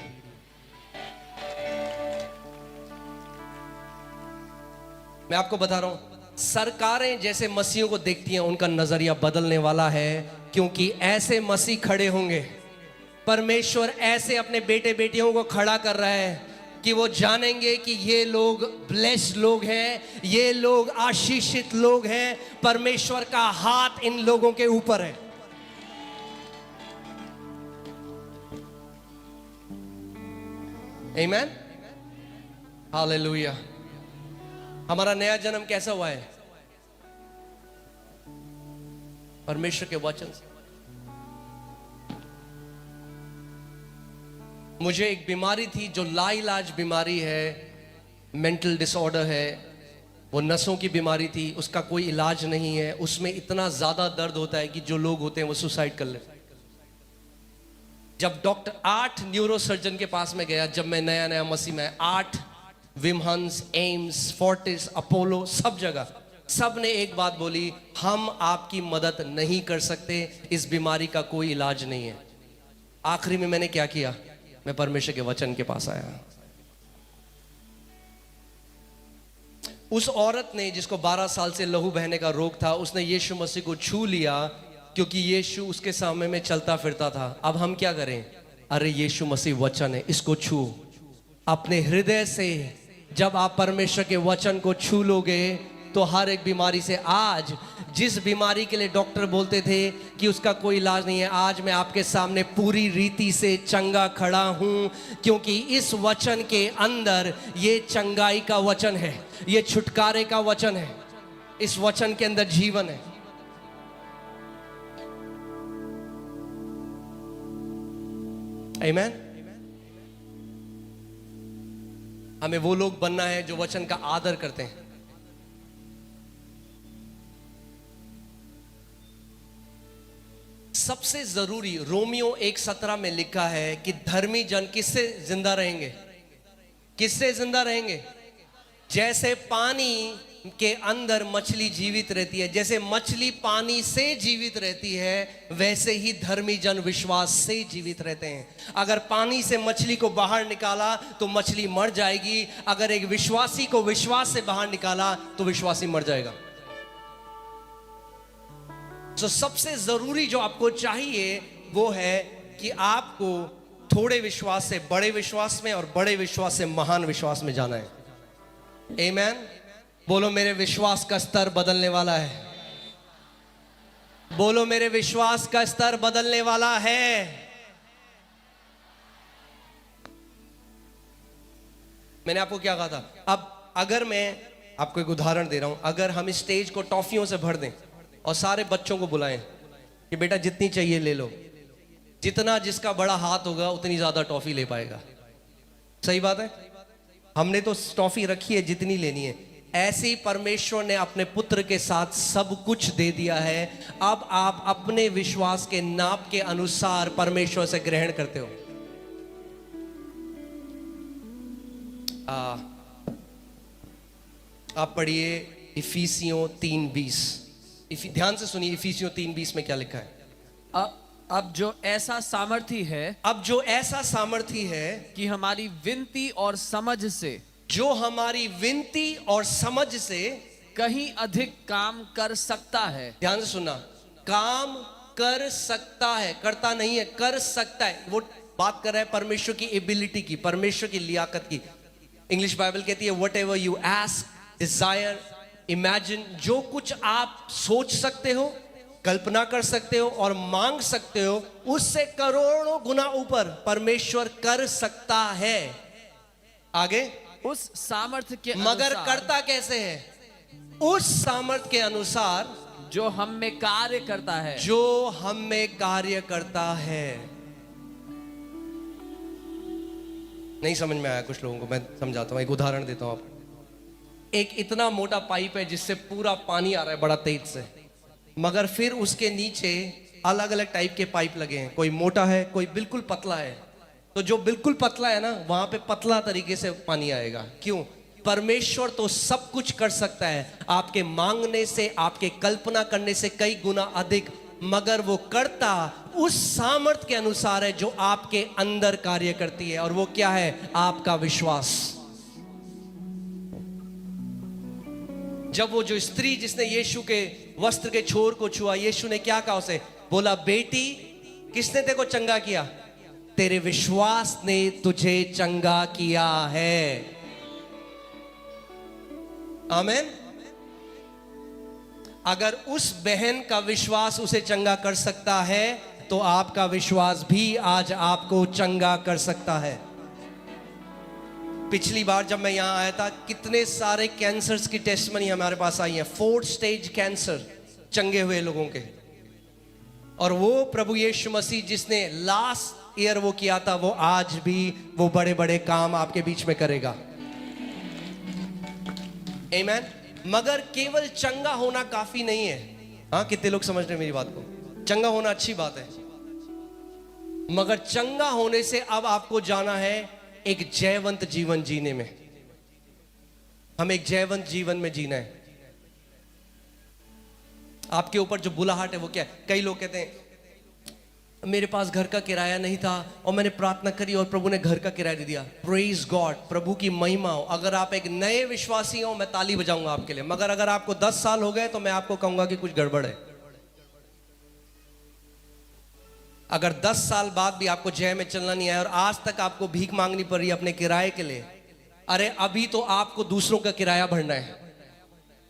मैं आपको बता रहा हूं, सरकारें जैसे मसीहों को देखती हैं, उनका नजरिया बदलने वाला है, क्योंकि ऐसे मसीह खड़े होंगे। परमेश्वर ऐसे अपने बेटे बेटियों को खड़ा कर रहा है कि वो जानेंगे कि ये लोग ब्लेस्ड लोग हैं, ये लोग आशीषित लोग हैं। परमेश्वर का हाथ इन लोगों के ऊपर है। आमीन, हालेलुया। हमारा नया जन्म कैसा हुआ है? परमेश्वर के वचन से। मुझे एक बीमारी थी जो लाइलाज बीमारी है, मेंटल डिसऑर्डर है। वो नसों की बीमारी थी, उसका कोई इलाज नहीं है। उसमें इतना ज्यादा दर्द होता है कि जो लोग होते हैं वो सुसाइड कर लेते हैं। जब डॉक्टर 8 न्यूरोसर्जन के पास में गया, जब मैं नया नया मसीह में, 8 विमहंस, एम्स, फोर्टिस, अपोलो, सब जगह सब ने एक बात बोली, हम आपकी मदद नहीं कर सकते, इस बीमारी का कोई इलाज नहीं है। आखिरी में मैंने क्या किया? मैं परमेश्वर के वचन के पास आया। उस औरत ने, जिसको 12 साल से लहू बहने का रोग था, उसने यीशु मसीह को छू लिया, क्योंकि यीशु उसके सामने में चलता फिरता था। अब हम क्या करें? अरे यीशु मसीह वचन है, इसको छू अपने हृदय से। जब आप परमेश्वर के वचन को छू लोगे तो हर एक बीमारी से, आज जिस बीमारी के लिए डॉक्टर बोलते थे कि उसका कोई इलाज नहीं है, आज मैं आपके सामने पूरी रीति से चंगा खड़ा हूं, क्योंकि इस वचन के अंदर ये चंगाई का वचन है, ये छुटकारे का वचन है। इस वचन के अंदर जीवन है। आमीन। हमें वो लोग बनना है जो वचन का आदर करते हैं। सबसे जरूरी, रोमियो 1:17 में लिखा है कि धर्मी जन किससे जिंदा रहेंगे? किससे जिंदा रहेंगे? जैसे पानी के अंदर मछली जीवित रहती है, जैसे मछली पानी से जीवित रहती है, वैसे ही धर्मी जन विश्वास से जीवित रहते हैं। अगर पानी से मछली को बाहर निकाला तो मछली मर जाएगी। अगर एक विश्वासी को विश्वास से बाहर निकाला तो विश्वासी मर जाएगा। तो सबसे जरूरी जो आपको चाहिए वो है कि आपको थोड़े विश्वास से बड़े विश्वास में और बड़े विश्वास से महान विश्वास में जाना है। आमीन। बोलो, मेरे विश्वास का स्तर बदलने वाला है। बोलो, मेरे विश्वास का स्तर बदलने वाला है। मैंने आपको क्या कहा था? अब अगर मैं आपको एक उदाहरण दे रहा हूं, अगर हम इस स्टेज को टॉफियों से भर दें और सारे बच्चों को बुलाएं कि बेटा जितनी चाहिए ले लो, जितना जिसका बड़ा हाथ होगा उतनी ज्यादा टॉफी ले पाएगा। सही बात है? हमने तो टॉफी रखी है जितनी लेनी है। ऐसे ही परमेश्वर ने अपने पुत्र के साथ सब कुछ दे दिया है। अब आप अपने विश्वास के नाप के अनुसार परमेश्वर से ग्रहण करते हो। आप पढ़िए इफिसियों 3:20। ध्यान से सुनिए, इफिसियों 3:20 में क्या लिखा है? अब जो ऐसा सामर्थी है, अब जो ऐसा सामर्थी है कि हमारी विनती और समझ से जो हमारी विनती और समझ से कहीं अधिक काम कर सकता है। ध्यान से सुनना, काम कर सकता है, करता नहीं है, कर सकता है। वो बात कर रहा है परमेश्वर की एबिलिटी की, परमेश्वर की लियाकत की। इंग्लिश बाइबल कहती है whatever you ask, desire, imagine, जो कुछ आप सोच सकते हो, कल्पना कर सकते हो और मांग सकते हो, उससे करोड़ों गुना ऊपर परमेश्वर कर सकता है। आगे, उस सामर्थ्य के मगर अनुसार करता कैसे है? उस सामर्थ्य के अनुसार जो हम में कार्य करता है। जो हम में कार्य करता है। नहीं समझ में आया कुछ लोगों को, मैं समझाता हूं, एक उदाहरण देता हूं आपको। एक इतना मोटा पाइप है जिससे पूरा पानी आ रहा है बड़ा तेज से, मगर फिर उसके नीचे अलग अलग टाइप के पाइप लगे हैं, कोई मोटा है, कोई बिल्कुल पतला है। तो जो बिल्कुल पतला है ना, वहां पे पतला तरीके से पानी आएगा। क्यों? परमेश्वर तो सब कुछ कर सकता है, आपके मांगने से, आपके कल्पना करने से कई गुना अधिक, मगर वो करता उस सामर्थ्य के अनुसार है जो आपके अंदर कार्य करती है। और वो क्या है? आपका विश्वास। जब वो जो स्त्री जिसने यीशु के वस्त्र के छोर को छुआ, यीशु ने क्या कहा उसे? बोला, बेटी, किसने तेरे को चंगा किया? तेरे विश्वास ने तुझे चंगा किया है। आमीन। अगर उस बहन का विश्वास उसे चंगा कर सकता है, तो आपका विश्वास भी आज आपको चंगा कर सकता है। पिछली बार जब मैं यहां आया था, कितने सारे कैंसर्स की टेस्टमनी हमारे पास आई है, 4th स्टेज कैंसर चंगे हुए लोगों के। और वो प्रभु यीशु मसीह जिसने लास्ट ईयर वो किया था, वो आज भी वो बड़े बड़े काम आपके बीच में करेगा। आमीन। मगर केवल चंगा होना काफी नहीं है। हाँ, कितने लोग समझ रहे हैं मेरी बात को? चंगा होना अच्छी बात है, मगर चंगा होने से अब आपको जाना है एक जयवंत जीवन जीने में। हम एक जयवंत जीवन में जीना है। आपके ऊपर जो बुलाहट है वो क्या है? कई लोग कहते हैं मेरे पास घर का किराया नहीं था और मैंने प्रार्थना करी और प्रभु ने घर का किराया दे दिया। प्रेज गॉड, प्रभु की महिमा हो। अगर आप एक नए विश्वासी हो, मैं ताली बजाऊंगा आपके लिए। मगर अगर आपको 10 साल हो गए तो मैं आपको कहूंगा कि कुछ गड़बड़ है। अगर 10 साल बाद भी आपको जय में चलना नहीं आया और आज तक आपको भीख मांगनी पड़ रही है अपने किराए के लिए, अरे अभी तो आपको दूसरों का किराया भरना है।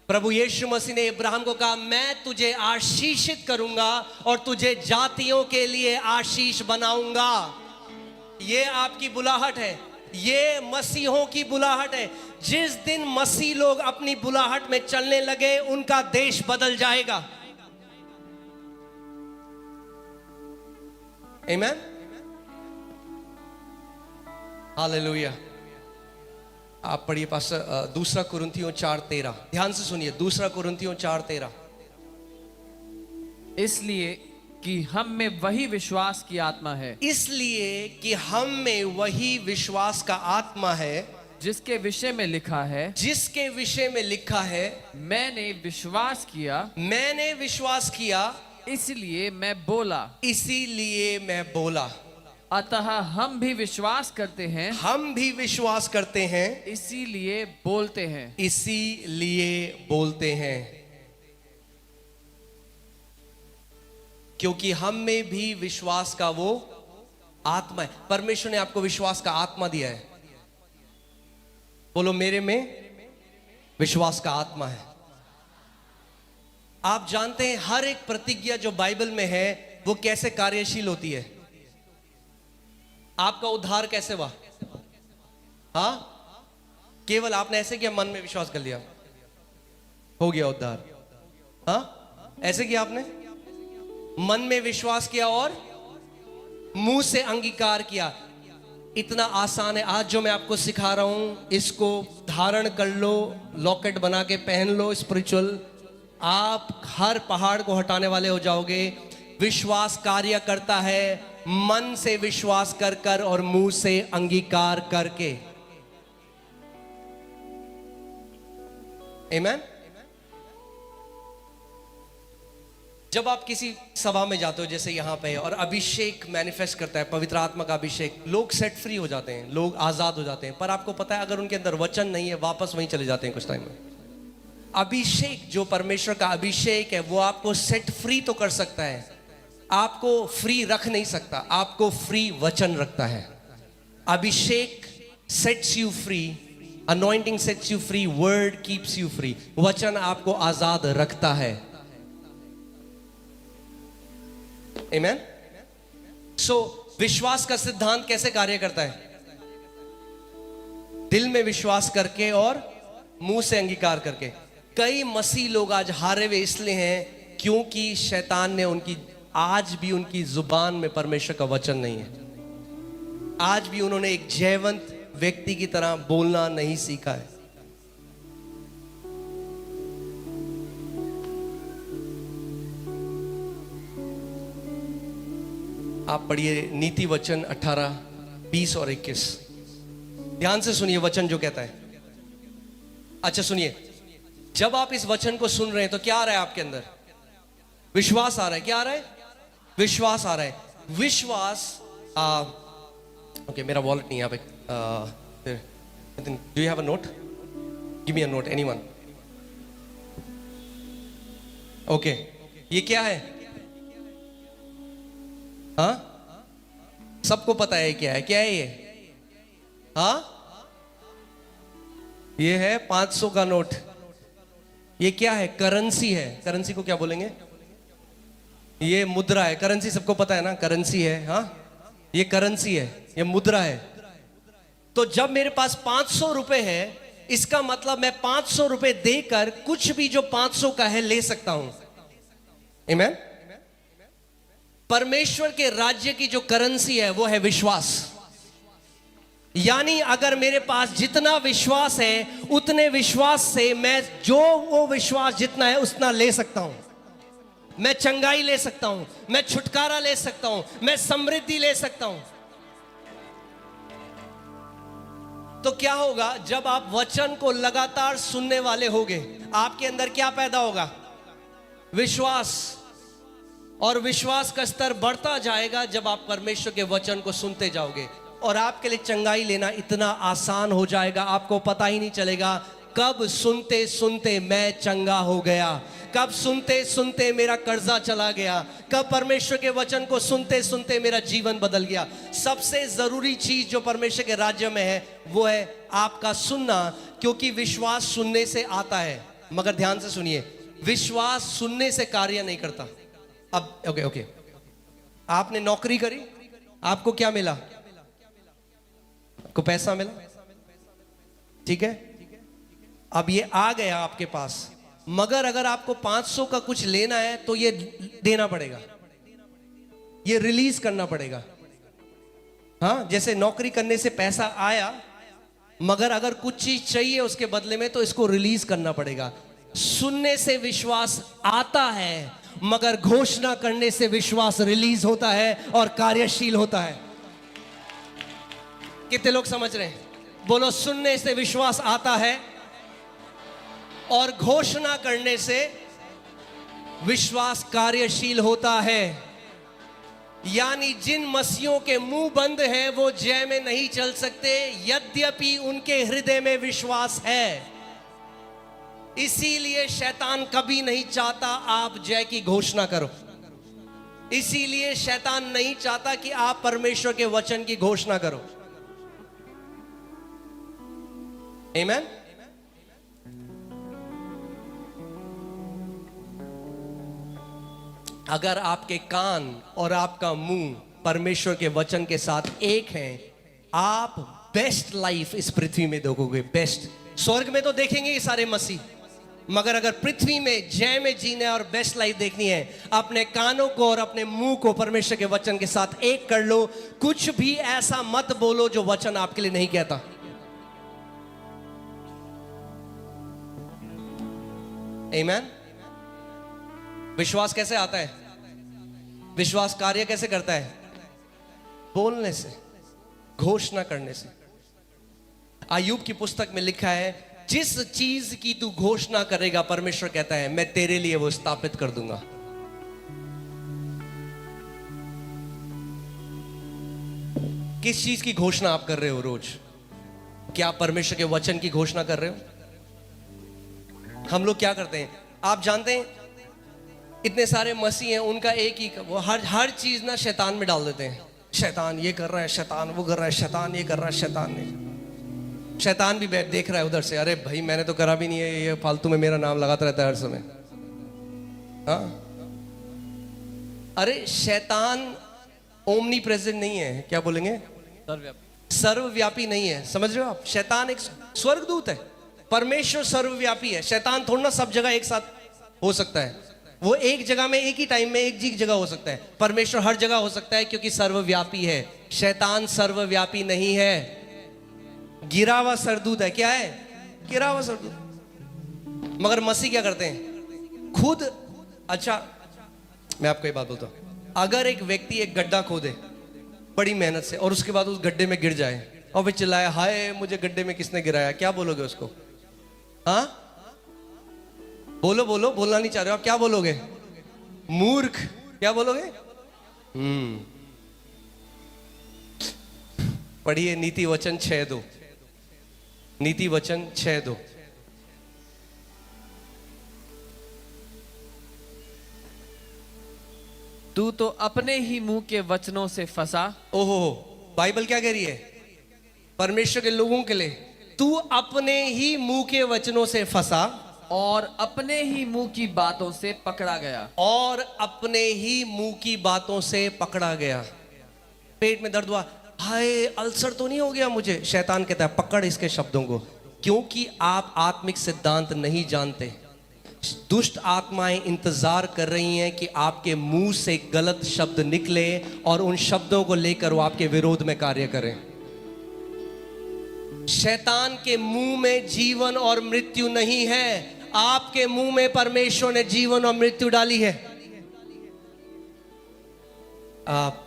प्रभु यीशु मसीह ने इब्राहिम को कहा, मैं तुझे आशीषित करूंगा और तुझे जातियों के लिए आशीष बनाऊंगा। ये आपकी बुलाहट है, ये मसीहों की बुलाहट है। जिस दिन मसीह लोग अपनी बुलाहट में चलने लगे, उनका देश बदल जाएगा। आमीन, हालेलुया। आप पढ़िए पास्टर, 2 कुरिन्थियों 4:13। ध्यान से सुनिए, 2 कुरिन्थियों 4:13। इसलिए कि हम में वही विश्वास की आत्मा है, इसलिए कि हम में वही विश्वास का आत्मा है, जिसके विषय में लिखा है, जिसके विषय में लिखा है, मैंने विश्वास किया, मैंने विश्वास किया, इसलिए मैं बोला। इसीलिए मैं बोला। अतः हम भी विश्वास करते हैं, हम भी विश्वास करते हैं, इसीलिए बोलते हैं। इसीलिए बोलते हैं, क्योंकि हम में भी विश्वास का वो आत्मा है। परमेश्वर ने आपको विश्वास का आत्मा दिया है। बोलो, मेरे में विश्वास का आत्मा है। आप जानते हैं हर एक प्रतिज्ञा जो बाइबल में है वो कैसे कार्यशील होती है। आपका उद्धार कैसे हुआ? हाँ, केवल आपने ऐसे किया, मन में विश्वास कर लिया, हो गया उद्धार। हाँ, ऐसे किया आपने, मन में विश्वास किया और मुंह से अंगीकार किया। इतना आसान है। आज जो मैं आपको सिखा रहा हूं, इसको धारण कर लो, लॉकेट बना के पहन लो स्पिरिचुअल। आप हर पहाड़ को हटाने वाले हो जाओगे। विश्वास कार्य करता है मन से विश्वास कर कर और मुंह से अंगीकार करके। आमीन। जब आप किसी सभा में जाते हो जैसे यहाँ पे, और अभिषेक मैनिफेस्ट करता है, पवित्र आत्मा का अभिषेक, लोग सेट फ्री हो जाते हैं, लोग आजाद हो जाते हैं। पर आपको पता है अगर उनके अंदर वचन नहीं है, वापस वहीं चले जाते हैं कुछ टाइम में। अभिषेक जो परमेश्वर का अभिषेक है वो आपको सेट फ्री तो कर सकता है, आपको फ्री रख नहीं सकता। आपको फ्री वचन रखता है। अभिषेक sets you free, anointing sets you free, word keeps you free. वचन आपको आजाद रखता है। आमेन। सो विश्वास का सिद्धांत कैसे कार्य करता है? दिल में विश्वास करके और मुंह से अंगीकार करके। कई मसीह लोग आज हारे हुए इसलिए हैं क्योंकि शैतान ने आज भी उनकी जुबान में परमेश्वर का वचन नहीं है। आज भी उन्होंने एक जयवंत व्यक्ति की तरह बोलना नहीं सीखा है। आप पढ़िए नीति वचन 18, 20 और 21। ध्यान से सुनिए वचन जो कहता है। अच्छा सुनिए, जब आप इस वचन को सुन रहे हैं तो क्या आ रहा है आपके अंदर? विश्वास आ रहा है। क्या आ रहा है? विश्वास आ रहा है। विश्वास ओके, मेरा वॉलेट नहीं है यहाँ पे। Do you have a note? Give me a note, anyone. Okay, ये क्या है? हाँ, सबको पता है क्या है? क्या है ये? हाँ, ये है 500 का नोट। ये क्या है? करेंसी है। करेंसी को क्या बोलेंगे? ये मुद्रा है। करेंसी सबको पता है ना, करेंसी है। हाँ, ये करेंसी है, ये मुद्रा है। तो जब मेरे पास 500 रुपए है, इसका मतलब मैं 500 रुपए देकर कुछ भी जो 500 का है ले सकता हूं। आमेन। परमेश्वर के राज्य की जो करेंसी है वो है विश्वास। यानी अगर मेरे पास जितना विश्वास है, उतने विश्वास से मैं जो वो विश्वास जितना है उतना ले सकता हूं। मैं चंगाई ले सकता हूं, मैं छुटकारा ले सकता हूं, मैं समृद्धि ले सकता हूं। तो क्या होगा जब आप वचन को लगातार सुनने वाले होगे? आपके अंदर क्या पैदा होगा? विश्वास। और विश्वास का स्तर बढ़ता जाएगा जब आप परमेश्वर के वचन को सुनते जाओगे। और आपके लिए चंगाई लेना इतना आसान हो जाएगा, आपको पता ही नहीं चलेगा कब सुनते सुनते मैं चंगा हो गया, कब सुनते सुनते मेरा कर्जा चला गया, कब परमेश्वर के वचन को सुनते सुनते मेरा जीवन बदल गया। सबसे जरूरी चीज जो परमेश्वर के राज्य में है वो है आपका सुनना, क्योंकि विश्वास सुनने से आता है। मगर ध्यान से सुनिए, विश्वास सुनने से कार्य नहीं करता। अब ओके, आपने नौकरी करी, आपको क्या मिला? आपको पैसा मिला, ठीक है। अब ये आ गया आपके पास, मगर अगर आपको 500 का कुछ लेना है तो ये देना पड़ेगा, ये रिलीज करना पड़ेगा। हाँ, जैसे नौकरी करने से पैसा आया, मगर अगर कुछ चीज चाहिए उसके बदले में तो इसको रिलीज करना पड़ेगा। सुनने से विश्वास आता है, मगर घोषणा करने से विश्वास रिलीज होता है और कार्यशील होता है। कितने लोग समझ रहे हैं? बोलो, सुनने से विश्वास आता है और घोषणा करने से विश्वास कार्यशील होता है। यानी जिन मसीहों के मुंह बंद हैं वो जय में नहीं चल सकते, यद्यपि उनके हृदय में विश्वास है। इसीलिए शैतान कभी नहीं चाहता आप जय की घोषणा करो। इसीलिए शैतान नहीं चाहता कि आप परमेश्वर के वचन की घोषणा करो। आमेन। अगर आपके कान और आपका मुंह परमेश्वर के वचन के साथ एक हैं, आप बेस्ट लाइफ इस पृथ्वी में देखोगे। बेस्ट स्वर्ग में तो देखेंगे ये सारे मसीह, मगर अगर पृथ्वी में जय में जीना और बेस्ट लाइफ देखनी है, अपने कानों को और अपने मुंह को परमेश्वर के वचन के साथ एक कर लो। कुछ भी ऐसा मत बोलो जो वचन आपके लिए नहीं कहता। आमेन। विश्वास कैसे आता है? विश्वास कार्य कैसे करता है? बोलने से, घोषणा करने से। अय्यूब की पुस्तक में लिखा है, जिस चीज की तू घोषणा करेगा, परमेश्वर कहता है मैं तेरे लिए वो स्थापित कर दूंगा। किस चीज की घोषणा आप कर रहे हो रोज? क्या आप परमेश्वर के वचन की घोषणा कर रहे हो? हम लोग क्या करते हैं आप जानते हैं, इतने सारे मसीह हैं, उनका एक ही, वो हर चीज ना शैतान में डाल देते हैं। शैतान ये कर रहा है, शैतान वो कर रहा है, शैतान ये कर रहा है, शैतान नहीं। शैतान भी बैठ देख रहा है उधर से, अरे भाई मैंने तो करा भी नहीं है, ये फालतू में मेरा नाम लगाता रहता है हर समय। हाँ, अरे शैतान ओमनी प्रेजेंट नहीं है, क्या बोलेंगे, सर्वव्यापी नहीं है। समझ रहे हो आप? शैतान एक स्वर्गदूत है, परमेश्वर सर्वव्यापी है। शैतान थोड़ा ना सब जगह एक साथ हो सकता है, वो एक जगह में एक ही टाइम में एक जगह हो सकता है। परमेश्वर हर जगह हो सकता है क्योंकि सर्वव्यापी है। शैतान सर्वव्यापी नहीं है, गिरा हुआ सरदूत है। क्या है? गिरा हुआ सरदूत। मगर मसीह क्या करते हैं खुद? अच्छा मैं आपको एक बात बोलता हूं, अगर एक व्यक्ति एक गड्ढा खोदे बड़ी मेहनत से और उसके बाद उस गड्ढे में गिर जाए और वे चिल्लाए हाय मुझे गड्ढे में किसने गिराया, क्या बोलोगे उसको? हाँ बोलो बोलो, बोलना नहीं चाह रहे हो आप, क्या बोलोगे? मूर्ख। क्या बोलोगे? पढ़िए नीति वचन 6:2, नीति वचन 6:2। तू तो अपने ही मुंह के वचनों से फंसा। ओहो, बाइबल क्या कह रही है परमेश्वर के लोगों के लिए? तू अपने ही मुंह के वचनों से फंसा और अपने ही मुंह की बातों से पकड़ा गया। और अपने ही मुंह की बातों से पकड़ा गया। पेट में दर्द हुआ, हाय अल्सर तो नहीं हो गया मुझे? शैतान कहता है पकड़ इसके शब्दों को, क्योंकि आप आत्मिक सिद्धांत नहीं जानते। दुष्ट आत्माएं इंतजार कर रही हैं कि आपके मुंह से गलत शब्द निकले और उन शब्दों को लेकर वो आपके विरोध में कार्य करें। शैतान के मुंह में जीवन और मृत्यु नहीं है, आपके मुंह में परमेश्वर ने जीवन और मृत्यु डाली है। आप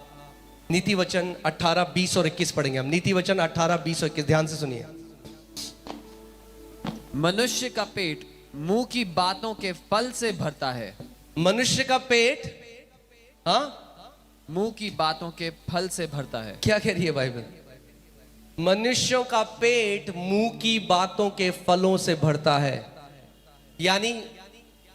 नीति वचन 18, 20 और 21 पढ़ेंगे हम। नीति वचन 18, 20 और 21 ध्यान से सुनिए। मनुष्य का पेट मुंह की बातों के फल से भरता है। मनुष्य का पेट, हाँ, मुंह की बातों के फल से भरता है। क्या कह रही है बाइबल? मनुष्यों का पेट मुंह की बातों के फलों से भरता है। यानी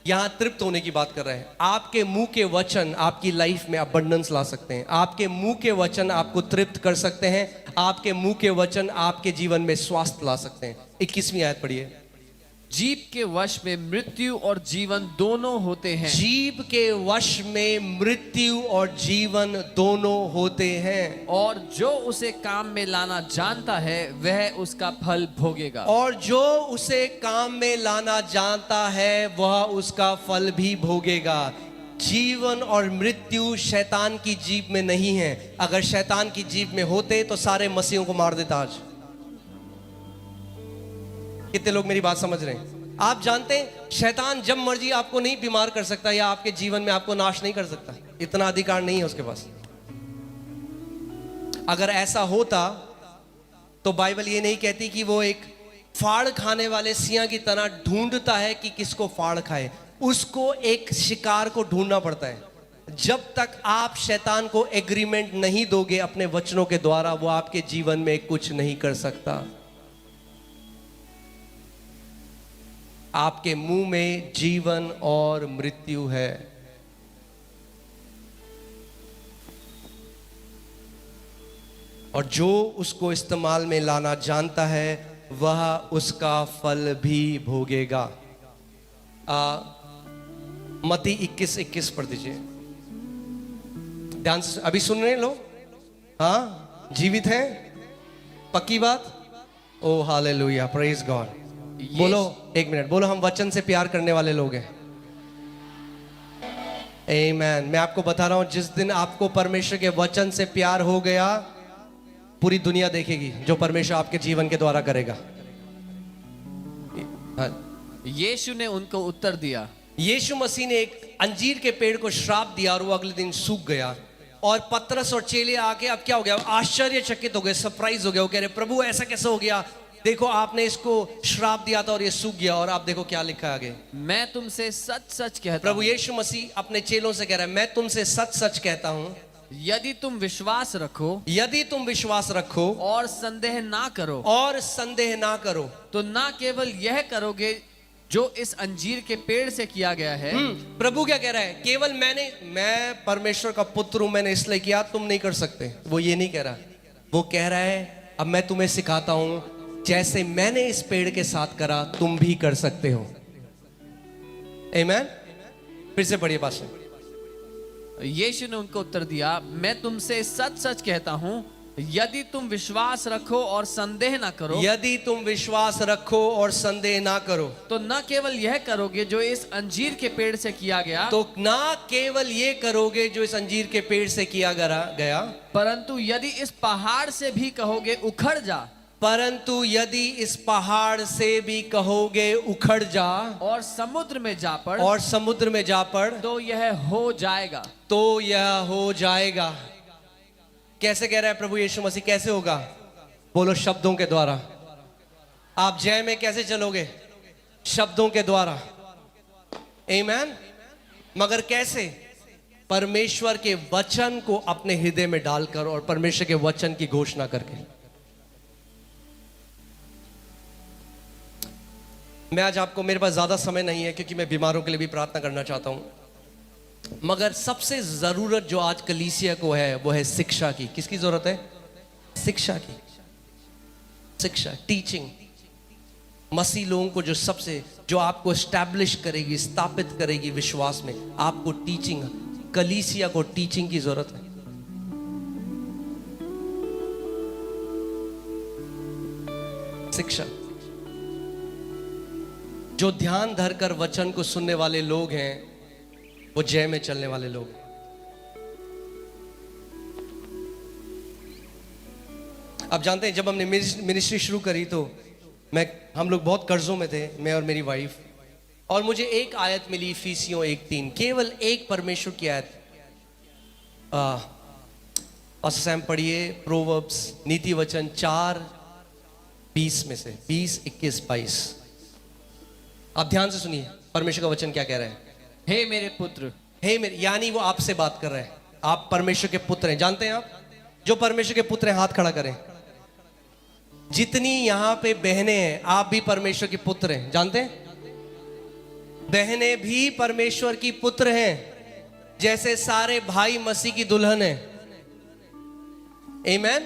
यहां तृप्त होने की बात कर रहे हैं। आपके मुंह के वचन आपकी लाइफ में अबंडेंस ला सकते हैं। आपके मुंह के वचन आपको तृप्त कर सकते हैं। आपके मुंह के वचन आपके जीवन में स्वास्थ्य ला सकते हैं। 21वीं आयत पढ़िए। जीभ के वश में मृत्यु और जीवन दोनों होते हैं। जीभ के वश में मृत्यु और जीवन दोनों होते हैं। और जो उसे काम में लाना जानता है वह उसका फल भोगेगा। और जो उसे काम में लाना जानता है वह उसका फल भी भोगेगा। जीवन और मृत्यु शैतान की जीभ में नहीं है। अगर शैतान की जीभ में होते तो सारे मसीहों को मार देता आज। कितने लोग मेरी बात समझ रहे हैं? आप जानते हैं शैतान जब मर्जी आपको नहीं बीमार कर सकता या आपके जीवन में आपको नाश नहीं कर सकता। इतना अधिकार नहीं है उसके पास। अगर ऐसा होता तो बाइबल ये नहीं कहती कि वो एक फाड़ खाने वाले सिंह की तरह ढूंढता है कि किसको फाड़ खाए। उसको एक शिकार को ढूंढना पड़ता है। जब तक आप शैतान को एग्रीमेंट नहीं दोगे अपने वचनों के द्वारा, वो आपके जीवन में कुछ नहीं कर सकता। आपके मुंह में जीवन और मृत्यु है। और जो उसको इस्तेमाल में लाना जानता है वह उसका फल भी भोगेगा। मत्ती 21:21 पढ़ दीजिए ध्यान से। अभी सुन रहे हैं लोग? हाँ, जीवित हैं? पक्की बात? ओ हालेलुया, प्रेज गॉड। बोलो, एक मिनट बोलो, हम वचन से प्यार करने वाले लोग हैं। आमीन। मैं आपको बता रहा हूं, जिस दिन आपको परमेश्वर के वचन से प्यार हो गया, पूरी दुनिया देखेगी जो परमेश्वर आपके जीवन के द्वारा करेगा। यीशु ने उनको उत्तर दिया। यीशु मसीह ने एक अंजीर के पेड़ को श्राप दिया और वो अगले दिन सूख गया। और पतरस और चेले आके अब क्या हो गया, आश्चर्यचकित हो गए, सरप्राइज हो गए। वो कह रहे प्रभु ऐसा कैसे हो गया? देखो आपने इसको श्राप दिया था और ये सूख गया, और आप देखो क्या लिखा है आगे। मैं तुमसे सच सच कहता प्रभु हूं। यीशु मसीह अपने चेलों से कह रहा है, मैं तुमसे सच सच कहता हूं यदि तुम विश्वास रखो यदि तुम विश्वास रखो और संदेह ना करो और संदेह ना करो। तो ना केवल यह करोगे जो इस अंजीर के पेड़ से किया गया है, प्रभु क्या कह रहा है? केवल मैं परमेश्वर का पुत्र हूं, मैंने इसलिए किया, तुम नहीं कर सकते। वो ये नहीं कह रहा। वो कह रहा है अब मैं तुम्हें सिखाता हूं, जैसे मैंने इस पेड़ के साथ करा तुम भी कर सकते हो। आमीन। फिर से पढ़िए पास्टर। यीशु ने उनको उत्तर दिया, मैं तुमसे सच सच कहता हूं, यदि तुम विश्वास रखो और संदेह ना करो, यदि तुम विश्वास रखो और संदेह ना करो, तो न केवल यह करोगे जो इस अंजीर के पेड़ से किया गया, तो ना केवल ये करोगे जो इस अंजीर के पेड़ से किया गया, परंतु यदि इस पहाड़ से भी कहोगे उखड़ जा, परंतु यदि इस पहाड़ से भी कहोगे उखड़ जा और समुद्र में जा पड़, और समुद्र में जा पड़, तो यह हो जाएगा। तो यह हो जाएगा। कैसे कह रहा है प्रभु यीशु मसीह? कैसे होगा? बोलो, शब्दों के द्वारा। आप जय में कैसे चलोगे? शब्दों के द्वारा। आमीन। मगर कैसे? परमेश्वर के वचन को अपने हृदय में डालकर और परमेश्वर के वचन की घोषणा करके। मैं आज आपको, मेरे पास ज्यादा समय नहीं है क्योंकि मैं बीमारों के लिए भी प्रार्थना करना चाहता हूं, मगर सबसे जरूरत जो आज कलीसिया को है वो है शिक्षा की। किसकी जरूरत है? शिक्षा की। शिक्षा, टीचिंग। मसीह लोगों को जो आपको एस्टैब्लिश करेगी, स्थापित करेगी विश्वास में, आपको टीचिंग, कलीसिया को टीचिंग की जरूरत है। शिक्षा। जो ध्यान धरकर वचन को सुनने वाले लोग हैं वो जय में चलने वाले लोग। आप जानते हैं जब हमने मिनिस्ट्री शुरू करी तो हम लोग बहुत कर्जों में थे, मैं और मेरी वाइफ, और मुझे एक आयत मिली, इफिसियों 1:3, केवल एक परमेश्वर की आयत। सैम पढ़िए प्रोवर्ब्स, नीति वचन 4:20 में से 20, 21, 22। आप ध्यान से सुनिए परमेश्वर का वचन क्या कह रहा है। हे मेरे पुत्र, हे मेरे, यानी वो आपसे बात कर रहे हैं। आप परमेश्वर के पुत्र हैं। जानते हैं आप जो परमेश्वर के पुत्र हैं, हाथ खड़ा करें। जितनी यहां पे बहनें हैं, आप भी परमेश्वर के पुत्र हैं। जानते हैं बहनें भी परमेश्वर की पुत्र हैं, जैसे सारे भाई मसीह की दुल्हन है। आमीन।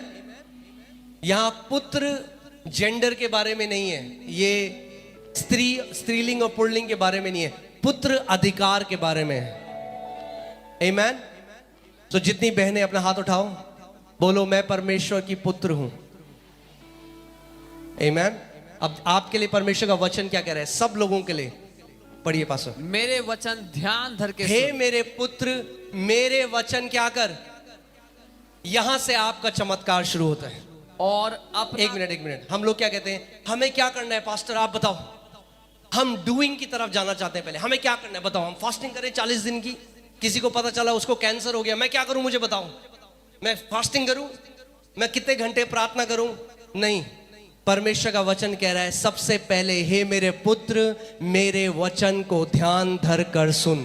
यहां पुत्र जेंडर के बारे में नहीं है, ये स्त्रीलिंग और पुल्लिंग के बारे में नहीं है, पुत्र अधिकार के बारे में है। आमीन। तो जितनी बहनें अपना हाथ उठाओ, बोलो मैं परमेश्वर की पुत्र हूं। आमीन। अब आपके लिए परमेश्वर का वचन क्या कह रहा है? सब लोगों के लिए पढ़िए पास्टर। मेरे वचन ध्यान धर के हे सुन। मेरे पुत्र, मेरे वचन क्या कर। यहां से आपका चमत्कार शुरू होता है। और अपना, एक मिनट, हम लोग क्या कहते हैं? हमें क्या करना है पास्टर, आप बताओ। हम डूइंग की तरफ जाना चाहते हैं। पहले हमें क्या करना है बताओ। हम फास्टिंग करें 40 दिन की, किसी को पता चला उसको कैंसर हो गया, मैं क्या करूं? मुझे बताओ। मैं फास्टिंग करूं? मैं कितने घंटे प्रार्थना करूं? नहीं। परमेश्वर का वचन कह रहा है सबसे पहले, हे मेरे पुत्र, मेरे वचन को ध्यान धर कर सुन।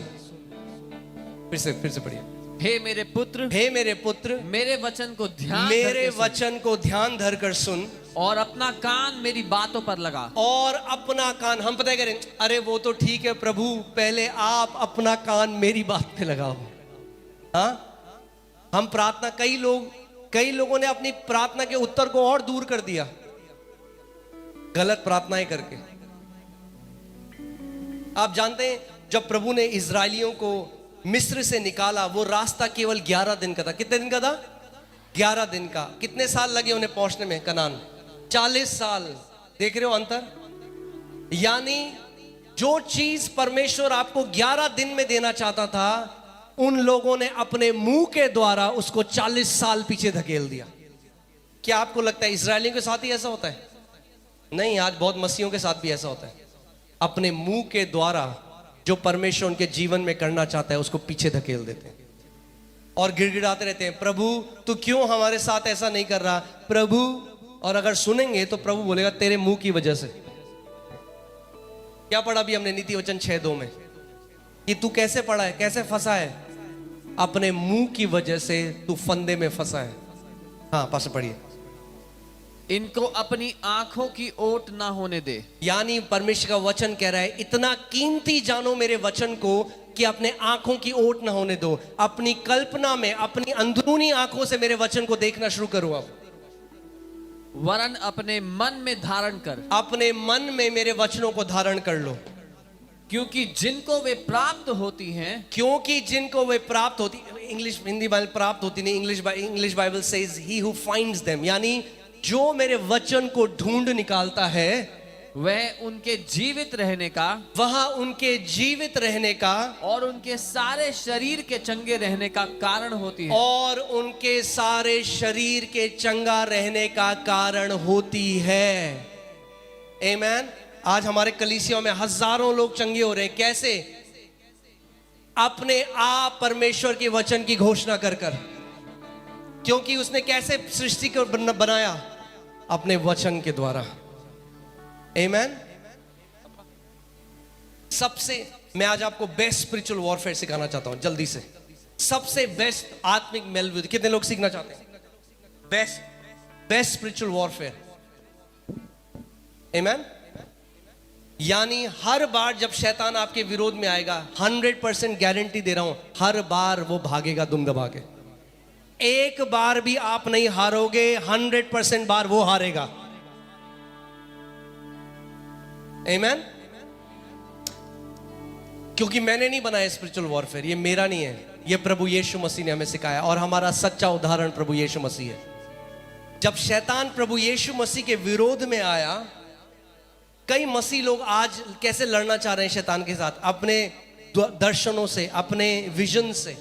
फिर से पढ़िए। हे मेरे पुत्र, हे मेरे पुत्र, मेरे वचन को ध्यान धर मेरे के सुन, वचन को ध्यान धर कर सुन, और अपना कान मेरी बातों पर लगा। और अपना कान, हम पता करें, अरे वो तो ठीक है प्रभु, पहले आप अपना कान मेरी बात पे लगाओ। हाँ, हम प्रार्थना, कई लोगों ने अपनी प्रार्थना के उत्तर को और दूर कर दिया, गलत प्रार्थनाएं करके। आप जानते हैं जब प्रभु ने इजरायलियों को मिस्र से निकाला, वो रास्ता केवल 11 दिन का था। कितने दिन का था? 11 दिन का। कितने साल लगे उन्हें पहुंचने में कनान? 40 साल। देख रहे हो अंतर? यानी जो चीज परमेश्वर आपको 11 दिन में देना चाहता था, उन लोगों ने अपने मुंह के द्वारा उसको 40 साल पीछे धकेल दिया। क्या आपको लगता है इजरायलियों के साथ ही ऐसा होता है? नहीं, आज बहुत मसीहों के साथ भी ऐसा होता है। अपने मुंह के द्वारा जो परमेश्वर उनके जीवन में करना चाहता है उसको पीछे धकेल देते हैं और गिड़गिड़ाते रहते हैं, प्रभु तू क्यों हमारे साथ ऐसा नहीं कर रहा प्रभु। और अगर सुनेंगे तो प्रभु बोलेगा तेरे मुंह की वजह से। क्या पढ़ा अभी हमने नीति वचन 6:2 में कि तू कैसे पढ़ा है, कैसे फंसा है? अपने मुंह की वजह से तू फंदे में फंसा है। हाँ पास पढ़िए। इनको अपनी आंखों की ओट ना होने दे। यानी परमेश्वर का वचन कह रहा है इतना कीमती जानो मेरे वचन को कि अपने आंखों की ओट ना होने दो। अपनी कल्पना में, अपनी अंदरूनी आंखों से मेरे वचन को देखना शुरू करो। अब वरन अपने मन में धारण कर, अपने मन में मेरे वचनों को धारण कर लो। क्योंकि जिनको वे प्राप्त होती हैं, क्योंकि जिनको वे प्राप्त होती, इंग्लिश हिंदी बाइबल प्राप्त होती नहीं, English Bible says he who finds them, यानी जो मेरे वचन को ढूंढ निकालता है वह उनके जीवित रहने का, वहां उनके जीवित रहने का और उनके सारे शरीर के चंगे रहने का कारण होती है। और उनके सारे शरीर के चंगा रहने का कारण होती है। आमीन। आज हमारे कलीसियों में हजारों लोग चंगे हो रहे हैं। कैसे? अपने आप परमेश्वर के वचन की घोषणा कर कर। क्योंकि उसने कैसे सृष्टि को बनाया? अपने वचन के द्वारा। आमीन। सबसे मैं आज आपको बेस्ट स्पिरिचुअल वॉरफेयर सिखाना चाहता हूं जल्दी से। सबसे बेस्ट आत्मिक मेलविद कितने लोग सीखना चाहते हैं? Best spiritual warfare. आमीन। यानी हर बार जब शैतान आपके विरोध में आएगा, 100% गारंटी दे रहा हूं, हर बार वो भागेगा दुम दबा के। एक बार भी आप नहीं हारोगे, 100% बार वो हारेगा। आमीन। क्योंकि मैंने नहीं बनाया स्पिरिचुअल वॉरफेयर, ये मेरा नहीं है, ये प्रभु यीशु मसीह ने हमें सिखाया और हमारा सच्चा उदाहरण प्रभु यीशु मसीह है। जब शैतान प्रभु यीशु मसीह के विरोध में आया, कई मसीह लोग आज कैसे लड़ना चाह रहे हैं शैतान के साथ? अपने दर्शनों से, अपने विजन से।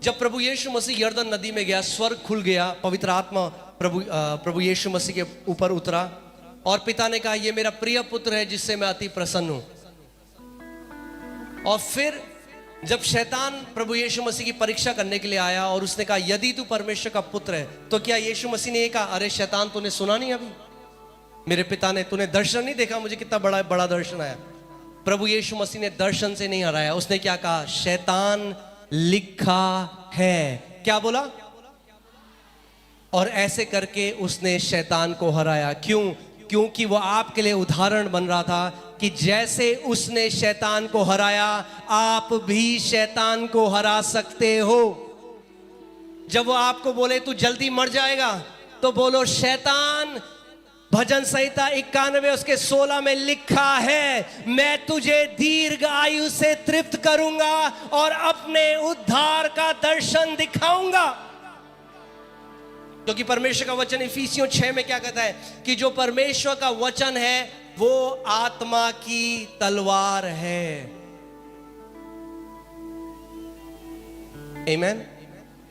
जब प्रभु यीशु मसीह यर्दन नदी में गया, स्वर्ग खुल गया, पवित्र आत्मा प्रभु यीशु मसीह के ऊपर उतरा और पिता ने कहा ये मेरा प्रिय पुत्र है जिससे मैं अति प्रसन्न हूं। और फिर जब शैतान प्रभु यीशु मसीह की परीक्षा करने के लिए आया और उसने कहा यदि तू परमेश्वर का पुत्र है, तो क्या यीशु मसीह ने ये कहा अरे शैतान तूने सुना नहीं अभी मेरे पिता ने, तूने दर्शन नहीं देखा, मुझे कितना बड़ा दर्शन आया? प्रभु यीशु मसीह ने दर्शन से नहीं हराया। उसने क्या कहा? शैतान लिखा है। क्या बोला? और ऐसे करके उसने शैतान को हराया। क्यों? क्योंकि वो आपके लिए उदाहरण बन रहा था कि जैसे उसने शैतान को हराया, आप भी शैतान को हरा सकते हो। जब वो आपको बोले तू जल्दी मर जाएगा, तो बोलो शैतान, भजन संहिता 91 उसके 16 में लिखा है मैं तुझे दीर्घ आयु से तृप्त करूंगा और अपने उद्धार का दर्शन दिखाऊंगा। क्योंकि परमेश्वर का वचन इफिसियों 6 में क्या कहता है कि जो परमेश्वर का वचन है वो आत्मा की तलवार है। आमीन।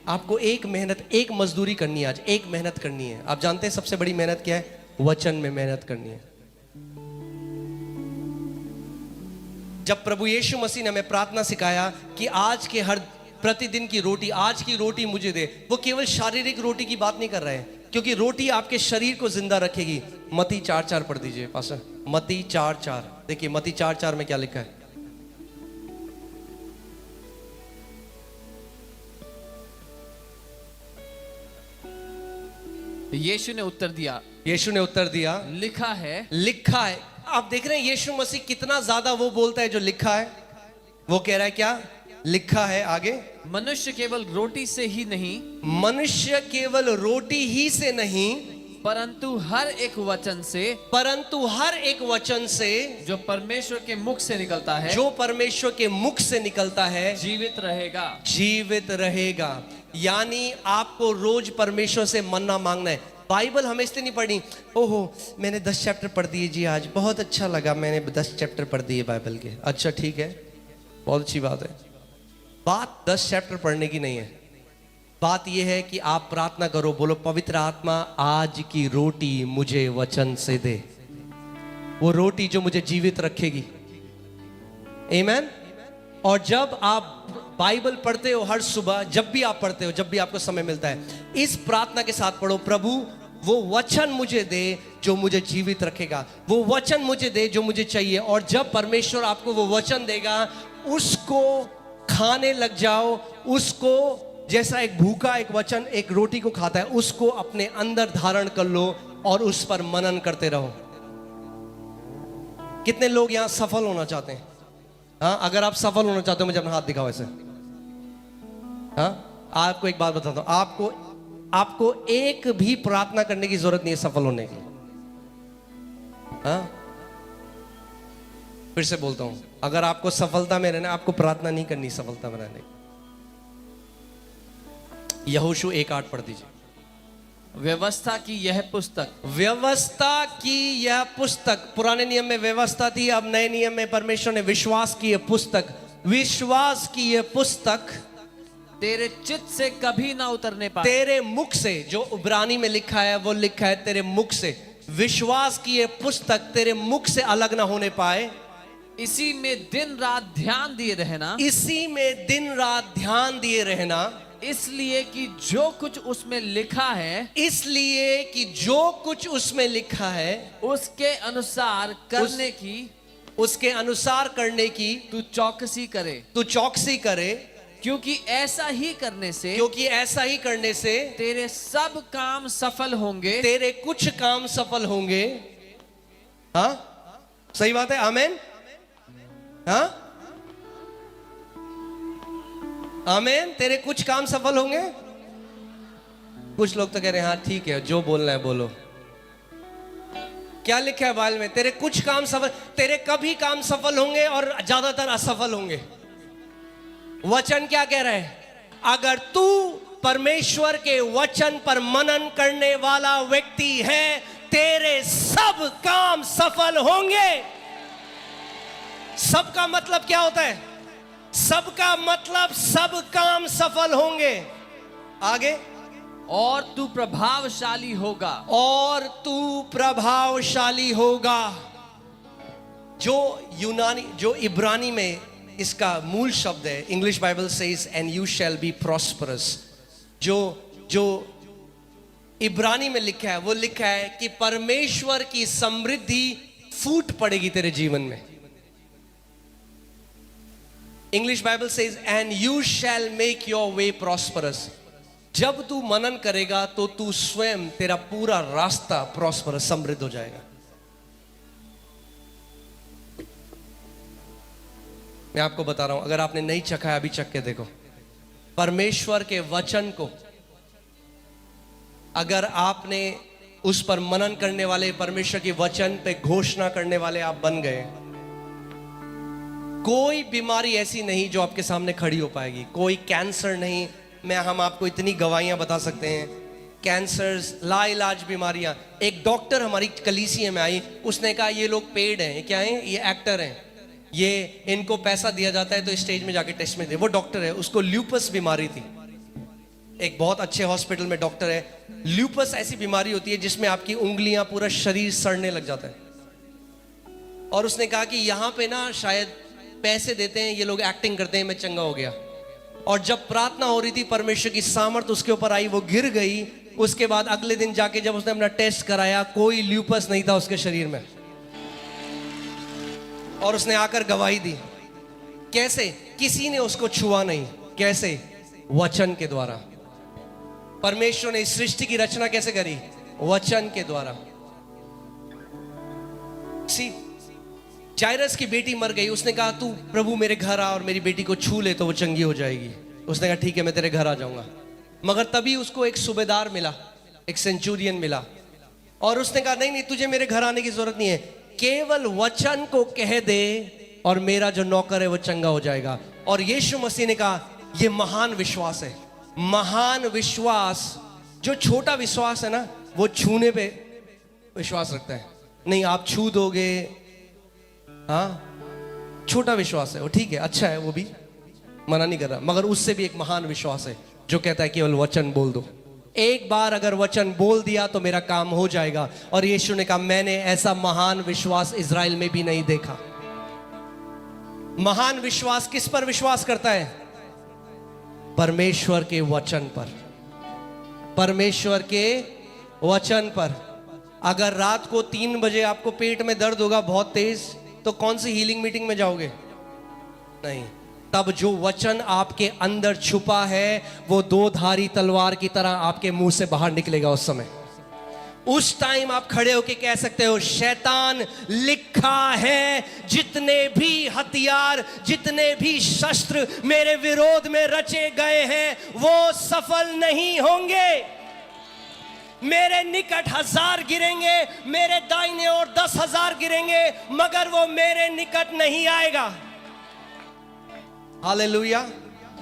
आपको एक मेहनत, एक मजदूरी करनी है आज, एक मेहनत करनी है। आप जानते हैं सबसे बड़ी मेहनत क्या है? वचन में मेहनत करनी है। जब प्रभु यीशु मसीह ने हमें प्रार्थना सिखाया कि आज के हर प्रतिदिन की रोटी, आज की रोटी मुझे दे, वो केवल शारीरिक रोटी की बात नहीं कर रहे हैं, क्योंकि रोटी आपके शरीर को जिंदा रखेगी। मत्ती 4:4 पढ़ दीजिए पास्टर। मत्ती 4:4 देखिए, मत्ती 4:4 में क्या लिखा है? यीशु ने उत्तर दिया, यीशु ने उत्तर दिया, लिखा है। लिखा है। आप देख रहे हैं यीशु मसीह कितना ज्यादा वो बोलता है जो लिखा है। वो कह रहा है क्या? लिखा है। आगे, मनुष्य केवल रोटी से ही नहीं, मनुष्य केवल रोटी ही से नहीं, परंतु हर एक वचन से, परंतु हर एक वचन से जो परमेश्वर के मुख से निकलता है, जो परमेश्वर के मुख से निकलता है, जीवित रहेगा। जीवित रहेगा। यानी आपको रोज परमेश्वर से मन्ना मांगना है। बाइबल हमें इसलिए नहीं पढ़नी, ओहो मैंने 10 चैप्टर पढ़ दिए जी, आज बहुत अच्छा लगा, मैंने 10 चैप्टर पढ़ दिए बाइबल के। अच्छा ठीक है, बहुत अच्छी बात है। बात 10 चैप्टर पढ़ने की नहीं है। बात यह है कि आप प्रार्थना करो, बोलो पवित्र आत्मा आज की रोटी मुझे वचन से दे, वो रोटी जो मुझे जीवित रखेगी। आमीन। और जब आप बाइबल पढ़ते हो हर सुबह, जब भी आप पढ़ते हो, जब भी आपको समय मिलता है, इस प्रार्थना के साथ पढ़ो, प्रभु वो वचन मुझे दे जो मुझे जीवित रखेगा, वो वचन मुझे दे जो मुझे चाहिए। और जब परमेश्वर आपको वो वचन देगा, उसको खाने लग जाओ उसको, जैसा एक भूखा एक वचन एक रोटी को खाता है, उसको अपने अंदर धारण कर लो और उस पर मनन करते रहो। कितने लोग यहां सफल होना चाहते हैं? हाँ, अगर आप सफल होना चाहते हो मुझे अपना हाथ दिखाओ ऐसे। हाँ, आपको एक बात बताता हूं, आपको एक भी प्रार्थना करने की जरूरत नहीं है सफल होने की। हाँ, फिर से बोलता हूं, अगर आपको सफलता में रहना, आपको प्रार्थना नहीं करनी सफलता में रहने की। यहोशू 1:8 पढ़ दीजिए। व्यवस्था की यह पुस्तक, व्यवस्था की यह पुस्तक, पुराने नियम में व्यवस्था थी, अब नए नियम में परमेश्वर ने विश्वास की यह पुस्तक, विश्वास की यह पुस्तक तेरे चित्त से कभी ना उतरने पाए। तेरे मुख से, जो इब्रानी में लिखा है वो लिखा है तेरे मुख से, विश्वास की यह पुस्तक तेरे मुख से अलग ना होने पाए। इसी में दिन रात ध्यान दिए रहना, इसी में दिन रात ध्यान दिए रहना, इसलिए कि जो कुछ उसमें लिखा है, इसलिए कि जो कुछ उसमें लिखा है उसके अनुसार करने की, उसके अनुसार करने की तू चौकसी करे। तू चौकसी करे, क्योंकि ऐसा ही करने से, क्योंकि ऐसा ही करने से तेरे सब काम सफल होंगे। तेरे कुछ काम सफल होंगे। हाँ, सही बात है, आमेन। हाँ, आमेन। तेरे कुछ काम सफल होंगे। कुछ लोग तो कह रहे हैं हाँ ठीक है, जो बोलना है बोलो। क्या लिखा है बाइबल में? तेरे कुछ काम सफल, तेरे कभी काम सफल होंगे और ज्यादातर असफल होंगे। वचन क्या कह रहा है? अगर तू परमेश्वर के वचन पर मनन करने वाला व्यक्ति है, तेरे सब काम सफल होंगे। सबका मतलब क्या होता है? सबका मतलब सब काम सफल होंगे। आगे, और तू प्रभावशाली होगा। और तू प्रभावशाली होगा। जो इब्रानी में इसका मूल शब्द है, English Bible says and you shall be prosperous. जो इब्रानी में लिखा है वो लिखा है कि परमेश्वर की समृद्धि फूट पड़ेगी तेरे जीवन में। English Bible says and you shall make your way prosperous. जब तू मनन करेगा तो तू स्वयं, तेरा पूरा रास्ता प्रॉस्परस, समृद्ध हो जाएगा। मैं आपको बता रहा हूं, अगर आपने नहीं चखा है अभी चख के देखो। परमेश्वर के वचन को अगर आपने उस पर मनन करने वाले, परमेश्वर के वचन पे घोषणा करने वाले आप बन गए, कोई बीमारी ऐसी नहीं जो आपके सामने खड़ी हो पाएगी। कोई कैंसर नहीं। हम आपको इतनी गवाहियां बता सकते हैं, कैंसर्स, लाइलाज बीमारियां। एक डॉक्टर हमारी कलीसिया में आई, उसने कहा ये लोग पेड हैं, ये क्या हैं? ये एक्टर हैं, ये इनको पैसा दिया जाता है तो स्टेज में जाके टेस्ट में दे। वो डॉक्टर है, उसको ल्यूपस बीमारी थी। एक बहुत अच्छे हॉस्पिटल में डॉक्टर है। ल्यूपस ऐसी बीमारी होती है जिसमें आपकी उंगलियां, पूरा शरीर सड़ने लग जाता है। और उसने कहा कि यहाँ पे ना शायद पैसे देते हैं ये लोग, एक्टिंग करते हैं मैं चंगा हो गया। और जब प्रार्थना हो रही थी, परमेश्वर की सामर्थ उसके ऊपर आई, वो गिर गई। उसके बाद अगले दिन जाके जब उसने अपना टेस्ट कराया, कोई ल्यूपस नहीं था उसके शरीर में। और उसने आकर गवाही दी। कैसे? किसी ने उसको छुआ नहीं। कैसे? वचन के द्वारा। परमेश्वर ने इस सृष्टि की रचना कैसे करी? वचन के द्वारा। जायरस की बेटी मर गई। उसने कहा तू प्रभु मेरे घर आ और मेरी बेटी को छू ले तो वो चंगी हो जाएगी। उसने कहा ठीक है मैं तेरे घर आ जाऊंगा। मगर तभी उसको एक सूबेदार मिला, एक सेंचुरियन मिला, और उसने कहा नहीं नहीं, तुझे मेरे घर आने की जरूरत नहीं है, केवल वचन को कह दे और मेरा जो नौकर है वो चंगा हो जाएगा। और यीशु मसीह ने कहा यह महान विश्वास है। महान विश्वास, जो छोटा विश्वास है ना, वो छूने पे विश्वास रखता है। नहीं आप छू दोगे, हाँ छोटा विश्वास है वो, ठीक है अच्छा है, वो भी मना नहीं कर रहा, मगर उससे भी एक महान विश्वास है जो कहता है केवल वचन बोल दो। एक बार अगर वचन बोल दिया तो मेरा काम हो जाएगा। और यीशु ने कहा मैंने ऐसा महान विश्वास इज़राइल में भी नहीं देखा। महान विश्वास किस पर विश्वास करता है? परमेश्वर के वचन पर। परमेश्वर के वचन पर। अगर रात को 3 बजे आपको पेट में दर्द होगा बहुत तेज, तो कौन सी हीलिंग मीटिंग में जाओगे? नहीं। तब जो वचन आपके अंदर छुपा है वो दो धारी तलवार की तरह आपके मुंह से बाहर निकलेगा। उस समय उस टाइम आप खड़े होके कह सकते हो, शैतान लिखा है, जितने भी हथियार, जितने भी शस्त्र मेरे विरोध में रचे गए हैं वो सफल नहीं होंगे। मेरे निकट 1000 गिरेंगे, मेरे दाहिने ओर 10,000 गिरेंगे, मगर वो मेरे निकट नहीं आएगा। हालेलुया।